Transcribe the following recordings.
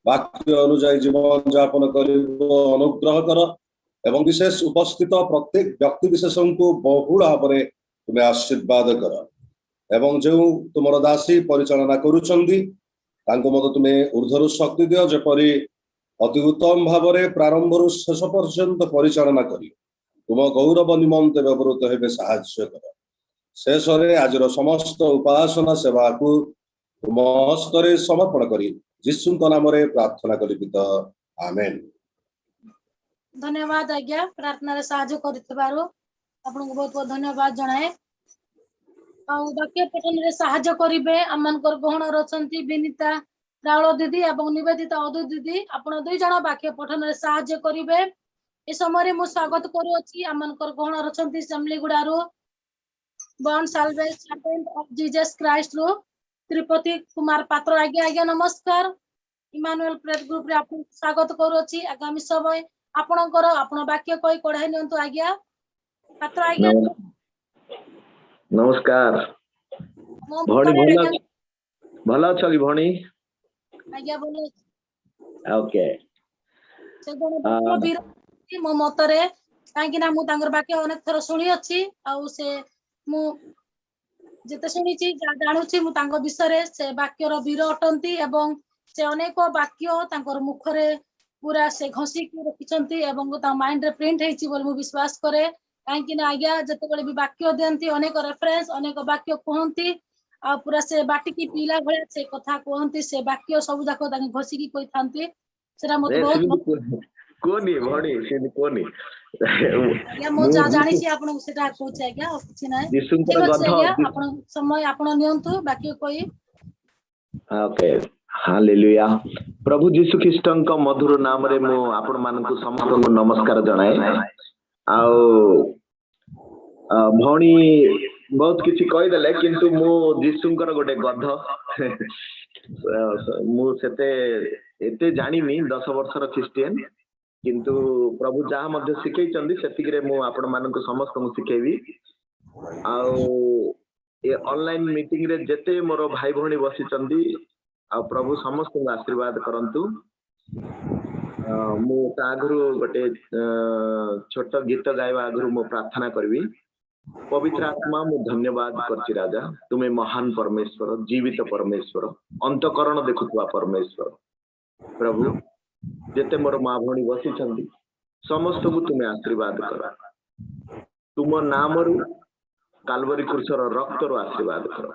वाक्य अनुसार जीवन यापन कर अनुग्रह कर एवं विशेष उपस्थित प्रत्येक व्यक्ति विशेष को बहुल भाव में तुम्हें आशीर्वाद कर एवं जो तुम दासी परिचालना करुछंदी तुम्हें ऊर्ध्वर शक्ति दियो जेपरी अति उत्तम भाव में प्रारंभ शेष पर्यंत परिचालना करी तुम गौरव निमंत व्यवहृत हेबे साहाय्य कर शेष आज समस्त उपासना सेवा को तुम हस्ते समर्पण करी यीशु नाम प्रार्थना करी पिता आमेन। धन्यवाद आज्ञा प्रार्थना रे साहाय्य करितबारो आपन को बहुत बहुत धन्यवाद जणाए आ वाक्य पठन रे साहाय्य करिवे अमनकर गहण रचंती विनीता रावल दीदी एवं निवेदिता अदु दीदी आपण दुई जण वाक्य पठन रे साहाय्य करिवे ए समय मु स्वागत करू अछि अमनकर गहण रचंती समलीगुडारो born salvation of Jesus Christ रो त्रिपति कुमार पात्र आज्ञा आज्ञा नमस्कार इमानुएल प्रेयर ग्रुप रे आपन स्वागत करू अछि आगामी समय आपणकर आपण वाक्य कहि कढाई नियंतु आज्ञा पात्र आज्ञा नमस्कार भणी भला चली भणी आज्ञा बोलो ओके से दोनो वीर मो मतरे काहेकि ना मु तांगर वाक्य अनेक थर सुनी अछि आ से मु जेते सुनी छी जानु छी मु तांग विषय रे से वाक्य रो वीर अटंती एवं से अनेक वाक्य तांकर मुख रे पूरा से घसी के रखिचंती एवं ता माइंड रे प्रिंट हेची बोल मु विश्वास करे काहेकि ना आज्ञा जते बेले भी वाक्य देंती अनेक रेफरेंस अनेक वाक्य कहंती आ पूरा से बाटी की पीला भले से कथा कहंती से वाक्य सब जाको तांग घसी की कोइ थांती सेरा मत बहुत कोनी भणी से कोनी या मो जानि छी आपन सेटा कहूछ आज्ञा और कुछ नै यीशुंकर गध आपन समय आपन नियंतु बाकी कोई ओके हालेलुया प्रभु यीशु ख्रीष्टन का मधुर नाम रे मो आपण मान को समस्त को नमस्कार जणाए आउ भणी बहुत किछि कहि देले किंतु मो यीशुंकर गोटे गध मु सेते एते जानिनी 10 वर्षर क्रिश्चियन किंतु प्रभु जहाँ मध्य शिखई चंदी सेतिक रे मु आपण मान को समस्त को शिखेबी आउ ए ऑनलाइन मीटिंग रे जेते मोर भाई भणी बसी चंदी आ प्रभु समस्त को आशीर्वाद करंतु मु आगरु गोटे छोट गीत गायबा आगरु मु प्रार्थना करबी पवित्र आत्मा मु धन्यवाद करछि राजा तुम्हें महान परमेश्वर जीवित परमेश्वर अंतकरण देखुवा परमेश्वर प्रभु जेते मोर मां भणी बसी छंदी समस्त को तुम्हें आशीर्वाद कर तुम नाम रु काल्वरी क्रूसर रक्त रो आशीर्वाद कर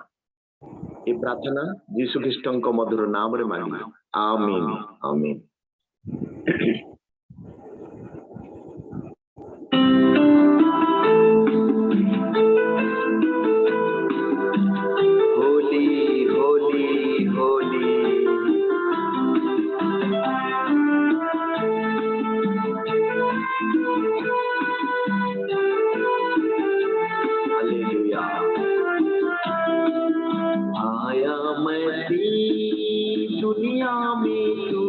ये प्रार्थना यीशु ख्रीष्टन को मधुर नाम रे मांगी आमीन आमीन। होली होली होली हालेलुया आया मसीह दुनिया में तू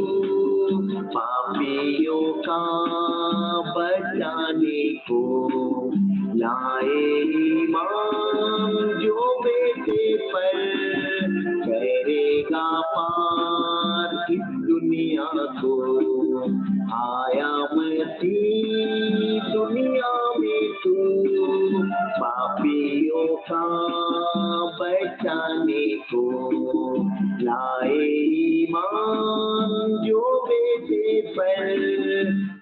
पापियों का बचाने को लाए ईमान जो बेटे पर करेगा पार इस दुनिया को आया मसीह दुनिया में तू पापियों का बचाने को लाए ईमान जो बेटे पर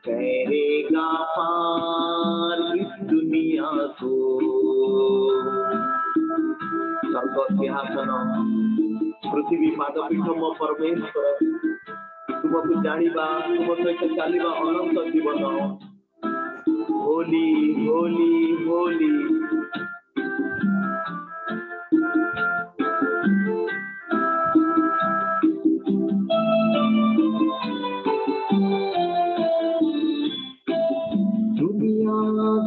करेगा पार इस दुनिया को स्वर्ग सिंहासन पृथ्वी पादपीठ मो परमेश्वर तुमको जानिबा तुम सहित चलिबा अनंत जीवन होली होली होली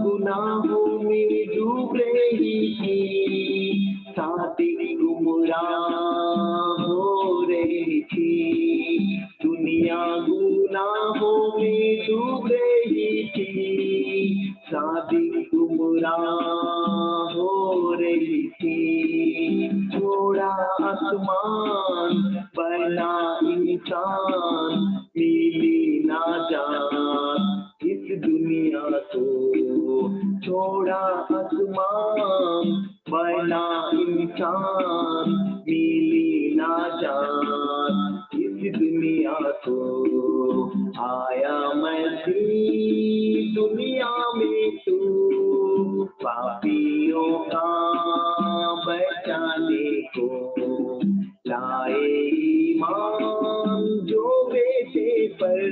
गुनाहों में डूब रही थी साथी गुमराह हो रही थी दुनिया गुनाहों में डूब रही थी साथी गुमराह हो रही थी छोड़ा आसमान बना इंसान मिली ना जान इस दुनिया को, छोड़ा आसमान बना इंसान, मिली ना जान इस दुनिया को, आया मसीह दुनिया में तू, पापियों का बचाने को, लाए ईमान जो बेटे पर,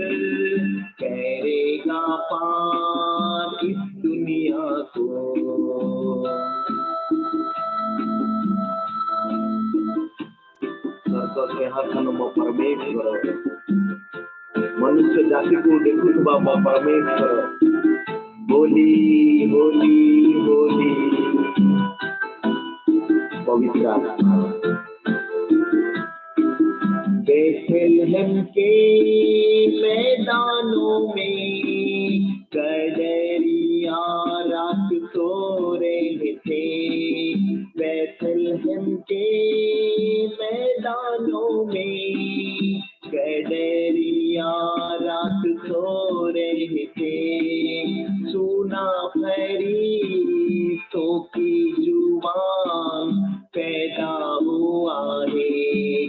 करेगा पार इस दुनिया को। स्वर्ग सिंहासन मो परमेश्वर, मनुष्य जाति को देखुवा मो परमेश्वर, होली होली होली पवित्र आत्मा। बेथलेहम के मैदानों में कदरिया रात सो रहे थे, बेथलेहम के मैदानों में कदरिया रात सो रहे थे, सुना फरीस्तों की जुबान, पैदा हुआ है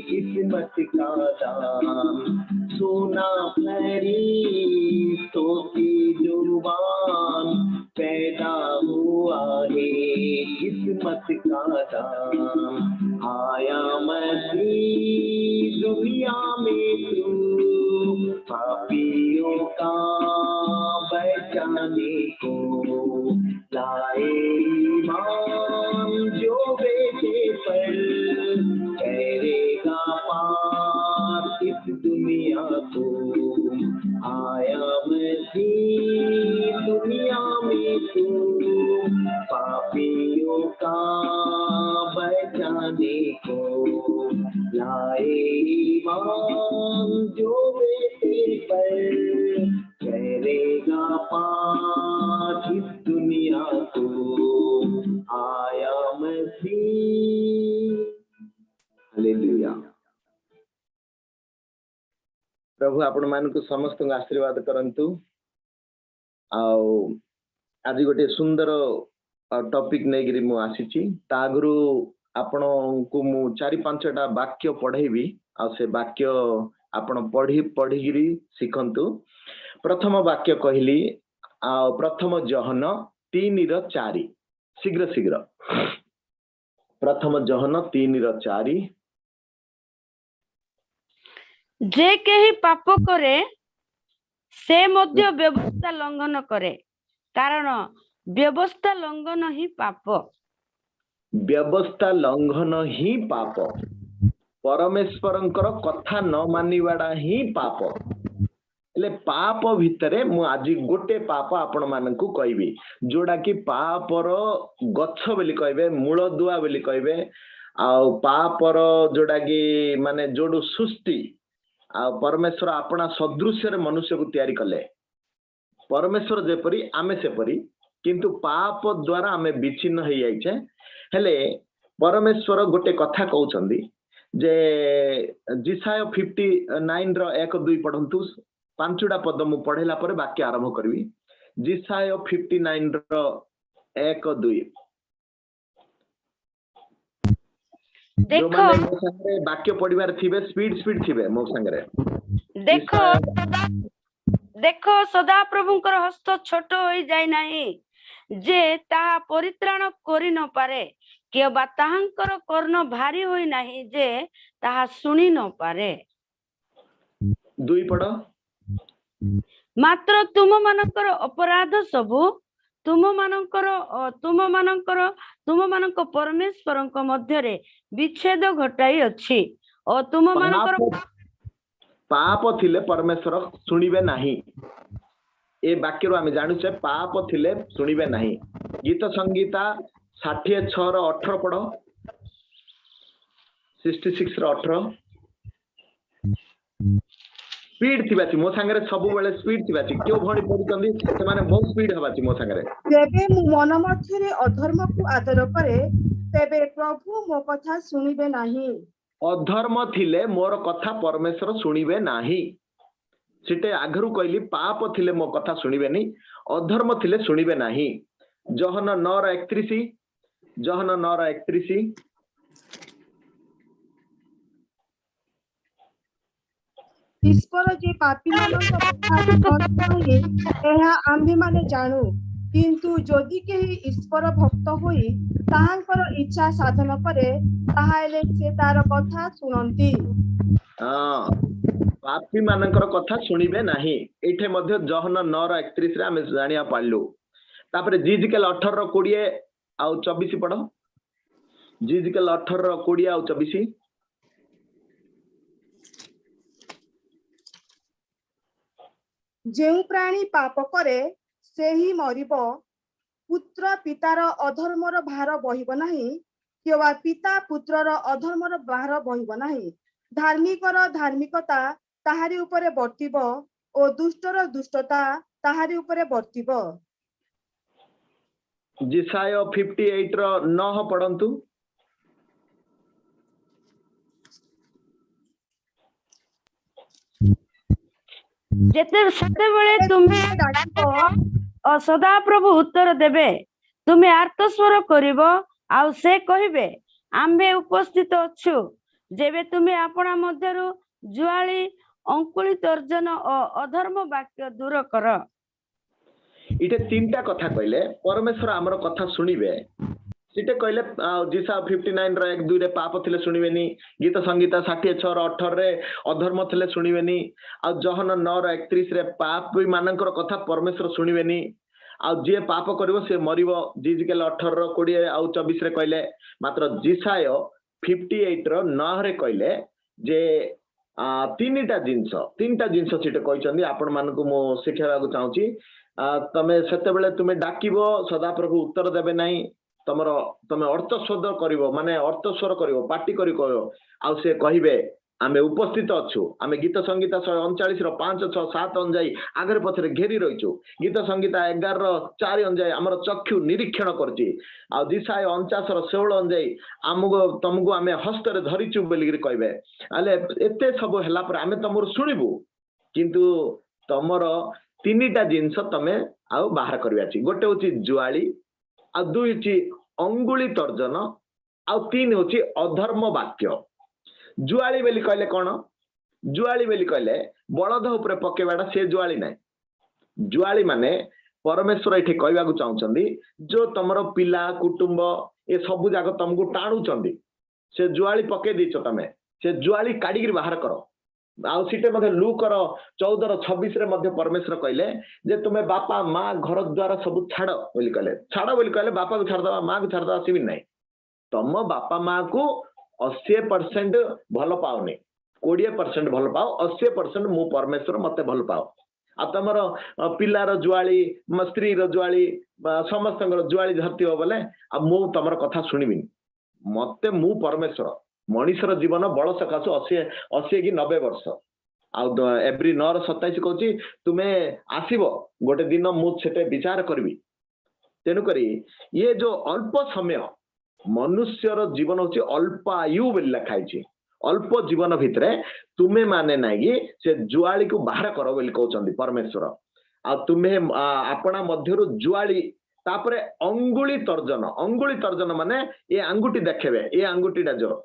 किस्मत का दान, सुना फरीस्तों की जुबान, पैदा हुआ है किस्मत का दान, आया मसीह दुनिया में तू, पापियों का बचाने को, लाए ईमान जो बेटे पर, करेगा पार इस दुनिया को, आया मसीह दुनिया में तू, पापियों का बचाने को, लाए ईमान जो बेटे पर, करेगा पार इस दुनिया को, आया मसीह। हालेलुया। प्रभु आपण मानक समस्त आशीर्वाद करंतु। आज गोटे सुंदर टॉपिक नहीं मु आसी तागुरु आपण को मु 4-5टा वाक्य पढ़ेबी आ से वाक्य आपण पढ़ी शिखंतु। प्रथम वाक्य कहली प्रथम जहन 3:4 शीघ्र शीघ्र प्रथम जहन 3:4 जे केही पाप करे से मध्य व्यवस्था लंघन करे, कारण व्यवस्था लंघन ही पाप। व्यवस्था लंघन ही पाप, परमेश्वरंकर कथा न मानिवाडा ही पाप। हेले पाप भितरे मु आज गोटे पाप आपण मानकु कहबी, जोड़ा कि पापर गछ बोली कहबे, मूल दुआ बोली कहबे, आ पापर जोड़ा कि माने जोडु सृष्टि आ परमेश्वर अपना सदृश्य रे मनुष्य को तैयारी कले। परमेश्वर जेपरी आमे सेपरी, किंतु पाप द्वारा आमे विच्छिन्न हो जाइछे। हेले परमेश्वर गोटे कथा कहउछंदी जे जिसाय 59 रो 1-2 पढंतु। 5टा पद मु पढ़ेला पर वाक्य आरंभ करबी। जिसाय 59 रो 1-2। देखो मो संगे वाक्य पढ़िबार थिबे, स्पीड थिबे मो संगे। देखो सदा प्रभुंकर हस्त छोट होई जाय नाही जे ताहा परित्राण करि न पारे, के बा ताहांकर कर्ण भारी होई नाही जे ताहा सुनी न पारे। 2 पढ़। मात्र तुम मानकर अपराध सबु तुम मानक परमेश्वरଙ୍କ ମଧ୍ୟରେ विच्छेद घटाई अछि और तुम मानकर पाप थिले परमेश्वर सुनिबे नाही। ए वाक्य रो आमे जानु छे पाप थिले सुनिबे नाही। गीत संगीता 66 रो 18 पढ़। 66 रो 18। स्पीड थिबाची मो संगे सब बेले स्पीड थिबाची। क्यों भणी पढुचंदी से माने बहुत स्पीड हबाची मो संगे। तेबे मु मन मध्यरे अधर्म को आदर करे, तेबे प्रभु मो कथा सुनिबे नाही। अधर्म थिले मोर कथा परमेश्वर सुनिबे नाही। ସେଟେ ଆଗରୁ କହିଲି ପାପ ଥିଲେ ମୋ କଥା ଶୁଣିବେନି, ଅଧର୍ମ ଥିଲେ ଶୁଣିବେ ନାହିଁ। John 9:31, John 9:31। ଈଶ୍ୱର ଯେ ପାପୀମାନଙ୍କ କଥା ଶୁଣନ୍ତି ନାହିଁ ଏହା ଆମ୍ଭେମାନେ ଜାଣୁ, କିନ୍ତୁ ଯଦି କେହି ଈଶ୍ୱର ଭକ୍ତ ହୋଇ ତାହାଙ୍କର ଇଚ୍ଛା ସାଧନ କରେ ତାହେଲେ ସେ ତାର କଥା ଶୁଣନ୍ତି। ପାପୀ ମାନଙ୍କର କଥା ଶୁଣିବେ ନାହିଁ। ଏଇଠି ମଧ୍ୟ ଜହନ 9:31 ରେ ଆମେ ଜାଣିବା ପାଇଲୁ। ତାପରେ ଜିଜିକେଲ 18:20 ଆଉ 24 ପଢ। ଜିଜିକେଲ 18:20 ଆଉ 24। ଯେଉଁ ପ୍ରାଣୀ ପାପ କରେ ସେହି ମରିବ। ପୁତ୍ର ପିତାର ଅଧର୍ମର ଭାର ବହିବ ନାହିଁ, କିମ୍ବା ପିତା ପୁତ୍ରର ଅଧର୍ମର ଭାର ବହିବ ନାହିଁ। ଧାର୍ମିକର ଧାର୍ମିକତା ତାହାରି ଉପରେ ବର୍ତ୍ତିବ ଓ ଦୁଷ୍ଟର ଦୁଷ୍ଟତା ତାହାରି ଉପରେ ବର୍ତ୍ତିବ। ଜିସାୟ 58:9 ପଢନ୍ତୁ। ସେତେବେଳେ ତୁମେ ସଦାପ୍ରଭୁ ଉତ୍ତର ଦେବେ, ତୁମେ ଆର୍ତ୍ତସ୍ୱର କରିବ ଆଉ ସେ କହିବେ ଆମ୍ଭେ ଉପସ୍ଥିତ ଅଛୁ। ଯେବେ ତୁମେ ଆପଣା ମଧ୍ୟରୁ ଜୁଆଳି, ଅଙ୍କୁଳି, ତର୍ଜନ ଓ ଅଧର୍ମ ବାକ୍ୟ ଦୂର କର। ଏଇଟା ତିନିଟା କଥା କହିଲେ ପରମେଶ୍ୱର ଆମର କଥା ଶୁଣିବେ। ସେଟା କହିଲେ ଜିସା 59:1-2 ପାପ ଥିଲେ ଶୁଣିବେନି, ଗୀତ ସଂଗୀତା 66:18 ଅଧର୍ମ ଥିଲେ ଶୁଣିବେନି, ଆଉ ଜହନ 9:31 ପାପୀ ମାନଙ୍କର କଥା ପରମେଶ୍ୱର ଶୁଣିବେନି, ଆଉ ଯିଏ ପାପ କରିବ ସେ ମରିବ। ଜିଜିକେଲ 18:20 ଆଉ 24 କହିଲେ। ମାତ୍ର ଜିସାୟ 58:9 କହିଲେ ଯେ ତିନିଟା ଜିନିଷ ସେଟା କହିଛନ୍ତି। ଆପଣ ମାନଙ୍କୁ ମୁଁ ଶିଖାଇବାକୁ ଚାହୁଁଛି। ତମେ ସେତେବେଳେ ତୁମେ ଡାକିବ, ସଦାପ୍ରଭୁ ଉତ୍ତର ଦେବେ ନାହିଁ। ତମେ ଅର୍ଥସ୍ୱର କରିବ, ମାନେ ଅର୍ଥସ୍ୱର କରିବ, ପାଟି କରି କହିବ, ଆଉ ସେ କହିବେ ଆମେ ଉପସ୍ଥିତ ଅଛୁ। ଆମେ ଗୀତ ସଂଗୀତା 139:5-6-7 ଅନୁଯାୟୀ ଆଗରେ ପଛରେ ଘେରି ରହିଛୁ। ଗୀତ ସଂଗୀତା 11:4 ଅନୁଯାୟୀ ଆମର ଚକ୍ଷୁ ନିରୀକ୍ଷଣ କରୁଛି। ଆଉ ଜିସାୟ 49:16 ଅନୁଯାୟୀ ତମକୁ ଆମେ ହସ୍ତରେ ଧରିଛୁ ବୋଲିକିରି କହିବେ। ହେଲେ ଏତେ ସବୁ ହେଲା ପରେ ଆମେ ତମର ଶୁଣିବୁ, କିନ୍ତୁ ତମର ତିନିଟା ଜିନିଷ ତମେ ଆଉ ବାହାର କରିବା ଅଛି। ଗୋଟେ ହଉଛି ଜୁଆଳି, ଆଉ 2 ହଉଛି ଅଙ୍ଗୁଳି ତର୍ଜନ, ଆଉ 3 ହଉଛି ଅଧର୍ମ ବାକ୍ୟ। ଜୁଆଳି ବୋଲି କହିଲେ କଣ? ଜୁଆଳି ବୋଲି କହିଲେ ବଳଦ ଉପରେ ପକେଇବାଟା ସେ ଜୁଆଳି ନାହିଁ। ଜୁଆଳି ମାନେ ପରମେଶ୍ୱର ଏଠି କହିବାକୁ ଚାହୁଁଛନ୍ତି ଯୋଉ ତମର ପିଲା କୁଟୁମ୍ବ ଏ ସବୁ ଯାକ ତମକୁ ଟାଣୁଛନ୍ତି, ସେ ଜୁଆଳି ପକେଇ ଦେଇଛ, ତମେ ସେ ଜୁଆଳି କାଢିକିରି ବାହାର କର। ଆଉ ସେଟା ମଧ୍ୟ ଲୁକର 14:26 ମଧ୍ୟ ପରମେଶ୍ୱର କହିଲେ ଯେ ତୁମେ ବାପା ମା ଘର ଦ୍ୱାର ସବୁ ଛାଡ ବୋଲି କହିଲେ। ଛାଡ ବୋଲି କହିଲେ ବାପାକୁ ଛାଡିଦବା, ମାକୁ ଛାଡିଦବା ସେମିତି ନାହିଁ। ତମ ବାପା ମାକୁ 80% ଭଲ ପାଉନି, 20% ଭଲ ପାଅ, 80% ମୁଁ ପରମେଶ୍ୱର ମତେ ଭଲ ପାଅ। ଆଉ ତମର ପିଲାର ଜୁଆଳି, ସ୍ତ୍ରୀର ଜୁଆଳି, ସମସ୍ତଙ୍କର ଜୁଆଳି ଧରିଥିବ ବୋଲେ ଆଉ ମୁଁ ତମର କଥା ଶୁଣିବିନି। ମତେ ମୁଁ ପରମେଶ୍ୱର, ମଣିଷର ଜୀବନ ବଳ ସକାଶୁ 80 କି 90 ବର୍ଷ। ଆଉ ଏଭ୍ରି 9:27 କହୁଛି ତୁମେ ଆସିବ ଗୋଟେ ଦିନ, ମୁଁ ସେଟା ବିଚାର କରିବି। ତେଣୁକରି ଇଏ ଯୋଉ ଅଳ୍ପ ସମୟ, ମନୁଷ୍ୟର ଜୀବନ ହଉଛି ଅଳ୍ପ ଆୟୁ ବୋଲି ଲେଖା ହେଇଛି। ଅଳ୍ପ ଜୀବନ ଭିତରେ ତୁମେ ମାନେ ନାଇଁ ସେ ଜୁଆଳିକୁ ବାହାର କର ବୋଲି କହୁଛନ୍ତି ପରମେଶ୍ୱର। ଆଉ ତୁମେ ଆପଣା ମଧ୍ୟରୁ ଜୁଆଳି, ତାପରେ ଅଙ୍ଗୁଳି ତର୍ଜନ ମାନେ ଏ ଆଙ୍ଗୁଠି ଦେଖେଇବେ, ଏ ଆଙ୍ଗୁଠିଟା ଯୋଉ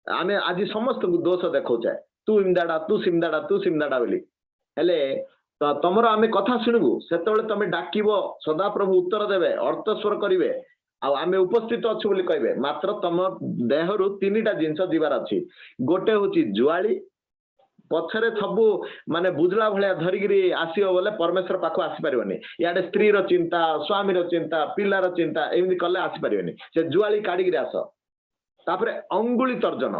ଆମେ ଆଜି ସମସ୍ତଙ୍କୁ ଦୋଷ ଦେଖଉଛେ, ତୁ ଇନ୍ଦାଡା, ତୁ ସିମଦାଡା, ତୁ ସିମଦାଡା ବୋଲି। ହେଲେ ତମର ଆମେ କଥା ଶୁଣିବୁ, ସେତେବେଳେ ତମେ ଡାକିବ, ସଦାପ୍ରଭୁ ଉତ୍ତର ଦେବେ, ଅର୍ଥସ୍ୱର କରିବେ, ଆଉ ଆମେ ଉପସ୍ଥିତ ଅଛୁ ବୋଲି କହିବେ। ମାତ୍ର ତମ ଦେହରୁ ତିନିଟା ଜିନିଷ ଯିବାର ଅଛି। ଗୋଟେ ହଉଛି ଜୁଆଳି, ପଛରେ ସବୁ ମାନେ ବୁଝଲା ଭଳିଆ ଧରିକିରି ଆସିବ ବୋଲେ ପରମେଶ୍ୱର ପାଖକୁ ଆସିପାରିବନି। ଇଆଡେ ସ୍ତ୍ରୀର ଚିନ୍ତା, ସ୍ୱାମୀର ଚିନ୍ତା, ପିଲାର ଚିନ୍ତା, ଏମିତି କଲେ ଆସିପାରିବନି। ସେ ଜୁଆଳି କାଢିକିରି ଆସ। ତାପରେ ଅଙ୍ଗୁଳି ତର୍ଜନ,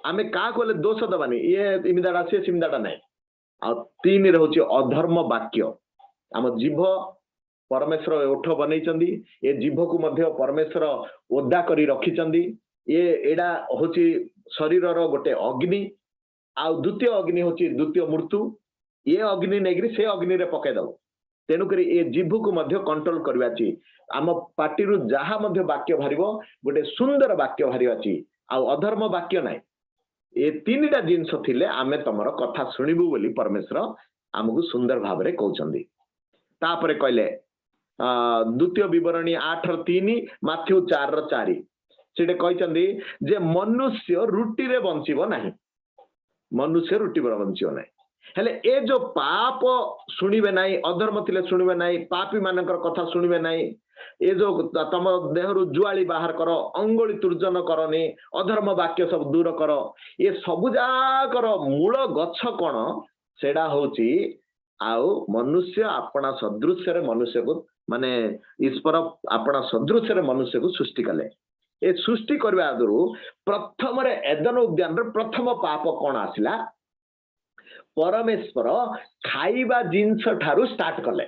ଆମେ କାହାକୁ ହେଲେ ଦୋଷ ଦବାନି, ଇଏ ଇମିଦାଡା ସିଏ ସିମିଦାଡା ନାହିଁ। ଆଉ 3 ହଉଛି ଅଧର୍ମ ବାକ୍ୟ। ଆମ ଜିଭ ପରମେଶ୍ୱର ଓଠ ବନେଇଛନ୍ତି, ଏ ଜିଭକୁ ମଧ୍ୟ ପରମେଶ୍ୱର ଓଦା କରି ରଖିଛନ୍ତି। ଏଇଟା ହଉଛି ଶରୀରର ଗୋଟେ ଅଗ୍ନି, ଆଉ ଦ୍ୱିତୀୟ ଅଗ୍ନି ହଉଛି ଦ୍ୱିତୀୟ ମୃତ୍ୟୁ। ଏ ଅଗ୍ନି ନେଇକିରି ସେ ଅଗ୍ନିରେ ପକେଇଦବ। ତେଣୁକରି ଏ ଜିଭକୁ ମଧ୍ୟ କଣ୍ଟ୍ରୋଲ କରିବା ଅଛି। ଆମ ପାଟିରୁ ଯାହା ମଧ୍ୟ ବାକ୍ୟ ବାହାରିବ ଗୋଟେ ସୁନ୍ଦର ବାକ୍ୟ ବାହାରିବା ଅଛି, ଆଉ ଅଧର୍ମ ବାକ୍ୟ ନାହିଁ। ଏ 3ଟା ଜିନିଷ ଥିଲେ ଆମେ ତମର କଥା ଶୁଣିବୁ ବୋଲି ପରମେଶ୍ୱର आमको सुंदर भाव रे कहउछंदी तापरे कहले द्वितीय विवरणी 8:3 माथ्यू 4:4 सेटे कहचंदी जे मनुष्य रुटी रे बंचिबो नाही मनुष्य रुटी रे बंचिबो नाही हेले ए जो पाप सुनिबे नाही अधर्म थिले सुनिबे नाही पापी मानकर कथा सुनिबे नाही ए जो तम देहरु जुआली बाहर करो अंगुली तुर्जन करनी अधर्म वाक्य सब दूर करो ये सब जाकर मूल गछ कोन सेडा होची आउ मनुष्य अपना सदृश्य रे मनुष्य को माने ईश्वर अपना सदृश्य रे मनुष्य को सृष्टि कले ए सृष्टि करबा आदरु प्रथम रे एदन उद्यान रे प्रथम पाप कोन आसिला परमेश्वर खाइबा जिंस ठारू स्टार्ट कले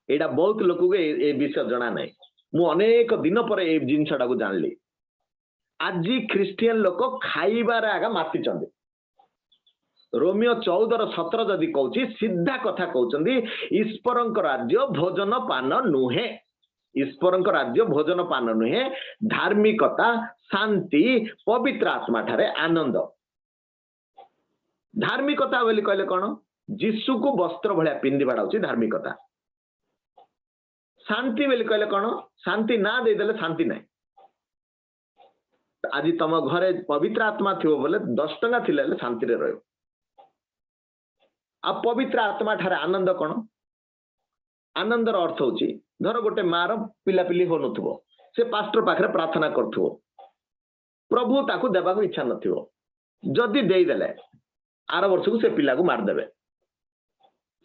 एडा बहुत लोक को ए विषय जना नै मु अनेक दिन पर ए जिंसटा को जानली आज ख्रिस्टियन लोक खाइबार आगा माति चंदे रोमियो 14:17 जदि कहूची सीधा कथा कहउचंदी ईश्वरंक राज्य भोजन पान नुहे ईश्वरंक राज्य भोजन पान नुहे धार्मिकता शांति पवित्र आत्मा ठारे आनंद धार्मिकता बोली कहले कोन जीसु को वस्त्र भलिया पिंदिबाडा होची धार्मिकता शांति बोली कहले कोन शांति ना दे देले शांति नै आज तम घरे पवित्र आत्मा थिबो बोले 10 टका थिले शांति रे रहयो आ पवित्र आत्मा ठारे आनंद कोन आनंद रो अर्थ होची धर गोटे मार पिला पिली हो नथुबो से पास्टर पाखरे प्रार्थना करथुबो प्रभु ताकू देबा को इच्छा नथिबो जदी देई देले आर वर्ष को से पिला को मार देबे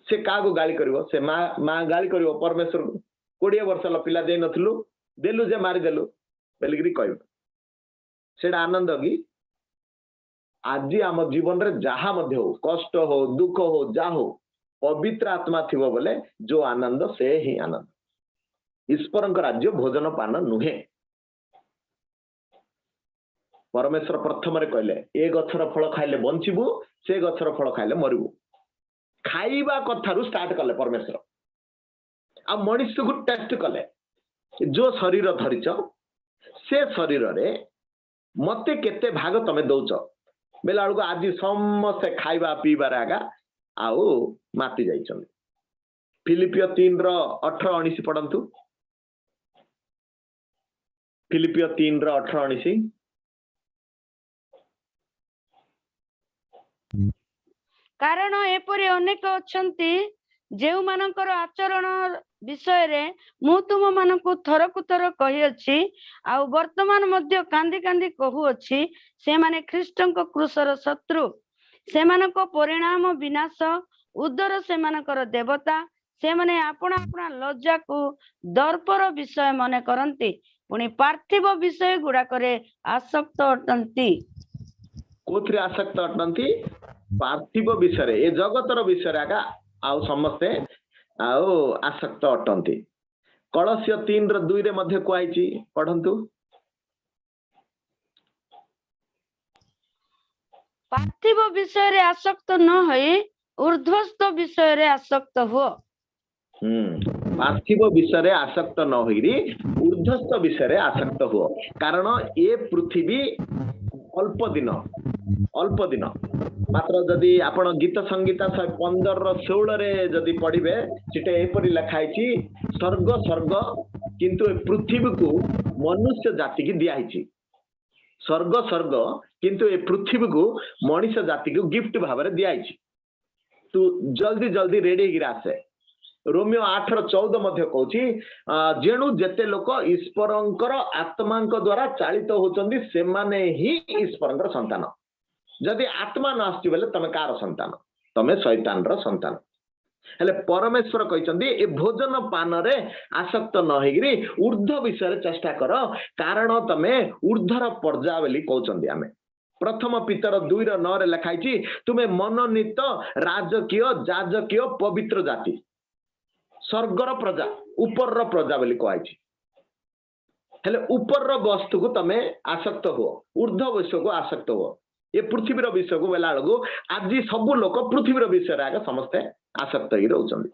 से का को गाली करिवो से मां गाली करिवो परमेश्वर को 20 वर्ष ल पिला दे नथलु देलु जे मारी देलु बेलगिरी कहबो सेडा आनंद की आज आम जीवन रे जहा मध्य हो कष्ट हो दुख हो जा हो पवित्र आत्मा थिबो बोले जो आनंद से ही आनंद ईश्वरंक राज्य भोजन पान नुहे परमेश्वर प्रथम रे कहले ए गछर फल खाइले बंचिबु से गछर फल खाइले मरिबु खाइबा कथारु स्टार्ट कले परमेश्वर आ मनुष्य को टेस्ट कले जो शरीर धरिच से शरीर रे मते केते भाग तमे दउच बेला को आज समस्त खाइबा पीबार आगा आउ माति जाइछन फिलिपियो 3:18-19 पढंतु फिलिपियो 3:18-19 कारण एपरि अनेक अछंती जेउ मानकर आचरण विषय रे मु तुम मानकु थरकु थर कहि अछि आ वर्तमान मध्य कांदी कांदी कहू अछि से माने ख्रीष्टंक क्रूसर शत्रु से मानको परिणाम विनाश उदर से मानकर देवता से माने अपना अपना लज्जा को दर्पर विषय मने करंती पुनी पार्थिव विषय गुडा करे आसक्त अटंती कोथरे आसक्त अटंती पार्थिव विषय ए जगतर विषय आगा आउ समस्ते आउ आसक्त अटंती कलस्य 3:2 रे मध्ये कुआइची पढंतु पार्थिव विषय रे आसक्त न होई ऊर्ध्वस्त विषय रे आसक्त हो पार्थिव विषय रे आसक्त न होइरी ऊर्ध्वस्त विषय रे आसक्त हो कारण ए पृथ्वी अल्प दिन मात्र जदि आपण गीत संगीत 15:16 रे जदि पढ़िबे सेटे एपरि लिखाइछि स्वर्ग स्वर्ग किंतु पृथ्वी को मनुष्य जाति की दिया हिछि स्वर्ग स्वर्ग किंतु ए पृथ्वी को मनुष्य जाति को गिफ्ट भाव रे दिया हिछि तू जल्दी जल्दी रेडी गिरा आसे रोमियो 8:14 मध्ये कहूछि जेणु जेते लोक ईश्वरंकर आत्मांक द्वारा चालित होचंदी से माने ही ईश्वरंकर संतान जदि आत्मा न आछि बेले तमे कार संतान तमे शैतान रो संतान हेले परमेश्वर कहचंदी ए भोजन पान रे आसक्त न हेगिरी ऊर्ध्व विषय रे चेष्टा करो कारण तमे ऊर्ध्वर पर्जा बेली कहचंदी आमे प्रथम पीतर 2:9 रे लिखाइछि तुमे मनोनीत राजकीय जाजकीय पवित्र जाति स्वर्गर प्रजा ऊपर रो प्रजा बोली कहैछि हेले ऊपर रो वस्तु को तमे आसक्त हो ऊर्ध्व विषय को आसक्त हो ये पृथ्वी रो विषय को बेला लगो आज सब लोक पृथ्वी रो विषय आगे समस्ते आसक्त ही रहउछंदी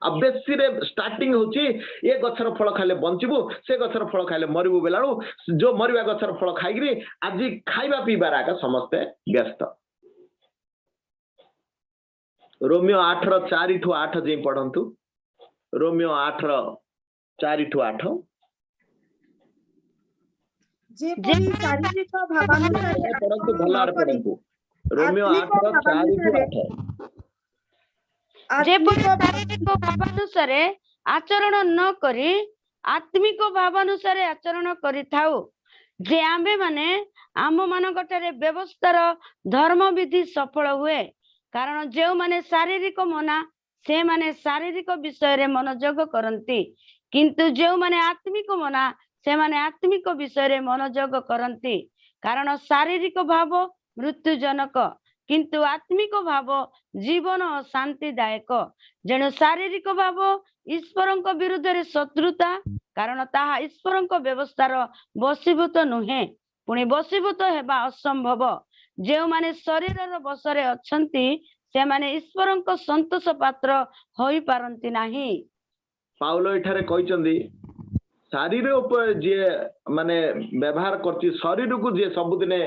अब बेसी रे स्टार्टिंग होची ए गछर फल खाइले बंचिबु से गछर फल खाइले मरिबु बेलाळु जो मरिबा गछर फल खाइगिरी आज खाइबा पीबार आगे समस्ते व्यस्त रोमियो 8:4-8 जाई पढ़ंतु। रोमियो 8:4-8। ଯେପରି ଶାରୀରିକ ଭାବାନୁସାରେ ପଢନ୍ତୁ ଆଚରଣ ଭଲ ନ କରି ପଢନ୍ତୁ। ରୋମିଓ ଆତ୍ମିକ 8:4-8। ଯେପରି ଆତ୍ମିକ ଶାରୀରିକ ଭାବାନୁସାରେ ଆଚରଣ ନ କରି ଆତ୍ମିକ ଭାବାନୁସାରେ ଆଚରଣ କରିଥାଉ, ଯେ ଆମ୍ଭେ ମାନେ ଆମ ମାନଙ୍କଠାରେ ବ୍ୟବସ୍ଥାର ଧର୍ମବିଧି ସଫଳ ହୁଏ। କାରଣ ଯେଉଁମାନେ ଶାରୀରିକ ମନା ସେମାନେ ଶାରୀରିକ ବିଷୟରେ ମନୋଯୋଗ କରନ୍ତି, କିନ୍ତୁ ଯେଉଁମାନେ ଆତ୍ମିକ ମନା ସେମାନେ ଆତ୍ମିକ ବିଷୟରେ ମନୋଯୋଗ କରନ୍ତି। କାରଣ ଶାରୀରିକ ଭାବ ମୃତ୍ୟୁଜନକ, କିନ୍ତୁ ଆତ୍ମିକ ଭାବ ଜୀବନ ଓ ଶାନ୍ତିଦାୟକ। ଯେଣୁ ଶାରୀରିକ ଭାବ ଈଶ୍ୱରଙ୍କ ବିରୁଦ୍ଧରେ ଶତ୍ରୁତା, କାରଣ ତାହା ଈଶ୍ୱରଙ୍କ ବ୍ୟବସ୍ଥାର ବଶୀଭୂତ ନୁହେଁ, ପୁଣି ବଶୀଭୂତ ହେବା ଅସମ୍ଭବ। ଯେଉଁମାନେ ଶରୀରର ବଶରେ ଅଛନ୍ତି ସେମାନେ ଈଶ୍ୱରଙ୍କ ସନ୍ତୋଷ ପାତ୍ର ହୋଇପାରନ୍ତି ନାହିଁ। ପାଉଲ ଏଠାରେ କହିଛନ୍ତି ଶରୀର ଉପରେ ଯିଏ ମାନେ ବ୍ୟବହାର କରୁଛି, ଶରୀରକୁ ଯିଏ ସବୁଦିନେ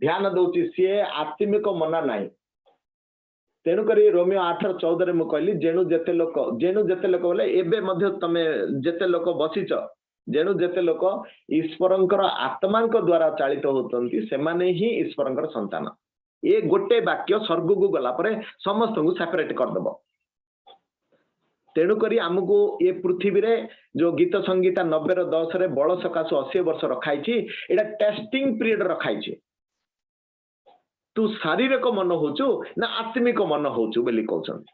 ଧ୍ୟାନ ଦଉଛି ସିଏ ଆତ୍ମିକ ମନା ନାହିଁ। ତେଣୁକରି ରୋମିଓ 8:14 ମୁଁ କହିଲି ଯେଣୁ ଯେତେ ଲୋକ ବୋଲେ ଏବେ ମଧ୍ୟ ତମେ ଯେତେ ଲୋକ ବସିଛ, ଯେଣୁ ଯେତେ ଲୋକ ଈଶ୍ୱରଙ୍କର ଆତ୍ମାଙ୍କ ଦ୍ଵାରା ଚାଳିତ ହଉଛନ୍ତି ସେମାନେ ହିଁ ଈଶ୍ୱରଙ୍କର ସନ୍ତାନ। ଏ ଗୋଟେ ବାକ୍ୟ ସ୍ୱର୍ଗକୁ ଗଲା ପରେ ସମସ୍ତଙ୍କୁ ସେପାରେଟ କରିଦବ। ତେଣୁକରି ଆମକୁ ଏ ପୃଥିବୀରେ ଯୋଉ ଗୀତ ସଂଗୀତା 90-10 ବଳ ସକାଶୁ 80 ବର୍ଷ ରଖାଇଛି, ଏଇଟା ଟେଷ୍ଟିଂ ପିରିୟଡ ରଖାଇଛି। ତୁ ଶାରୀରିକ ମନ ହଉଛୁ ନା ଆତ୍ମିକ ମନ ହଉଛୁ ବୋଲି କହୁଛନ୍ତି।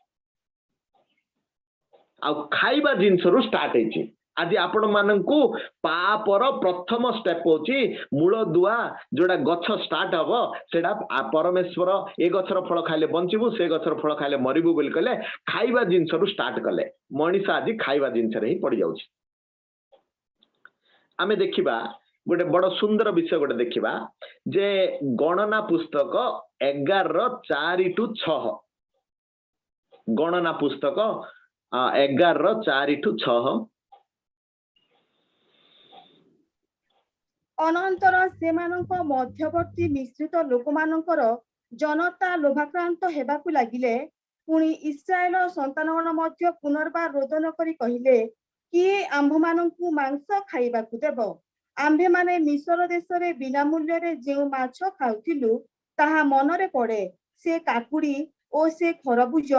ଆଉ ଖାଇବା ଜିନିଷରୁ ଷ୍ଟାର୍ଟ ହେଇଛି। ଆଜି ଆପଣ ମାନଙ୍କୁ ପାପର ପ୍ରଥମ ଷ୍ଟେପ ହଉଛି ମୂଳ ଦୁଆ, ଯୋଉଟା ଗଛ ଷ୍ଟାର୍ଟ ହବ ସେଟା ପରମେଶ୍ୱର ଏ ଗଛର ଫଳ ଖାଇଲେ ବଞ୍ଚିବୁ, ସେ ଗଛର ଫଳ ଖାଇଲେ ମରିବୁ ବୋଲି କହିଲେ ଖାଇବା ଜିନିଷରୁ ଷ୍ଟାର୍ଟ କଲେ। ମଣିଷ ଆଜି ଖାଇବା ଜିନିଷରେ ହିଁ ପଡି ଯାଉଛି। ଆମେ ଦେଖିବା ଗୋଟେ ବଡ ସୁନ୍ଦର ବିଷୟ ଗୋଟେ ଦେଖିବା ଯେ ଗଣନା ପୁସ୍ତକ 11:4-6। ଗଣନା ପୁସ୍ତକ 11:4-6। ଅନନ୍ତର ସେମାନଙ୍କ ମଧ୍ୟବର୍ତ୍ତୀ ମିଶ୍ରିତ ଲୋକମାନଙ୍କର ଜନତା ଲୋଭାକ୍ରାନ୍ତ ହେବାକୁ ଲାଗିଲେ। ପୁଣି ଇସ୍ରାଏଲ ସନ୍ତାନଗଣ ମଧ୍ୟ ପୁନର୍ବାର ରୋଦନ କରି କହିଲେ, କିଏ ଆମ୍ଭମାନଙ୍କୁ ମାଂସ ଖାଇବାକୁ ଦେବ? ଆମ୍ଭେମାନେ ମିଶର ଦେଶରେ ବିନା ମୂଲ୍ୟରେ ଯେଉଁ ମାଛ ଖାଉଥିଲୁ ତାହା ମନରେ ପଡେ। ସେ କାକୁଡି ଓ ସେ ଖରବୁଜ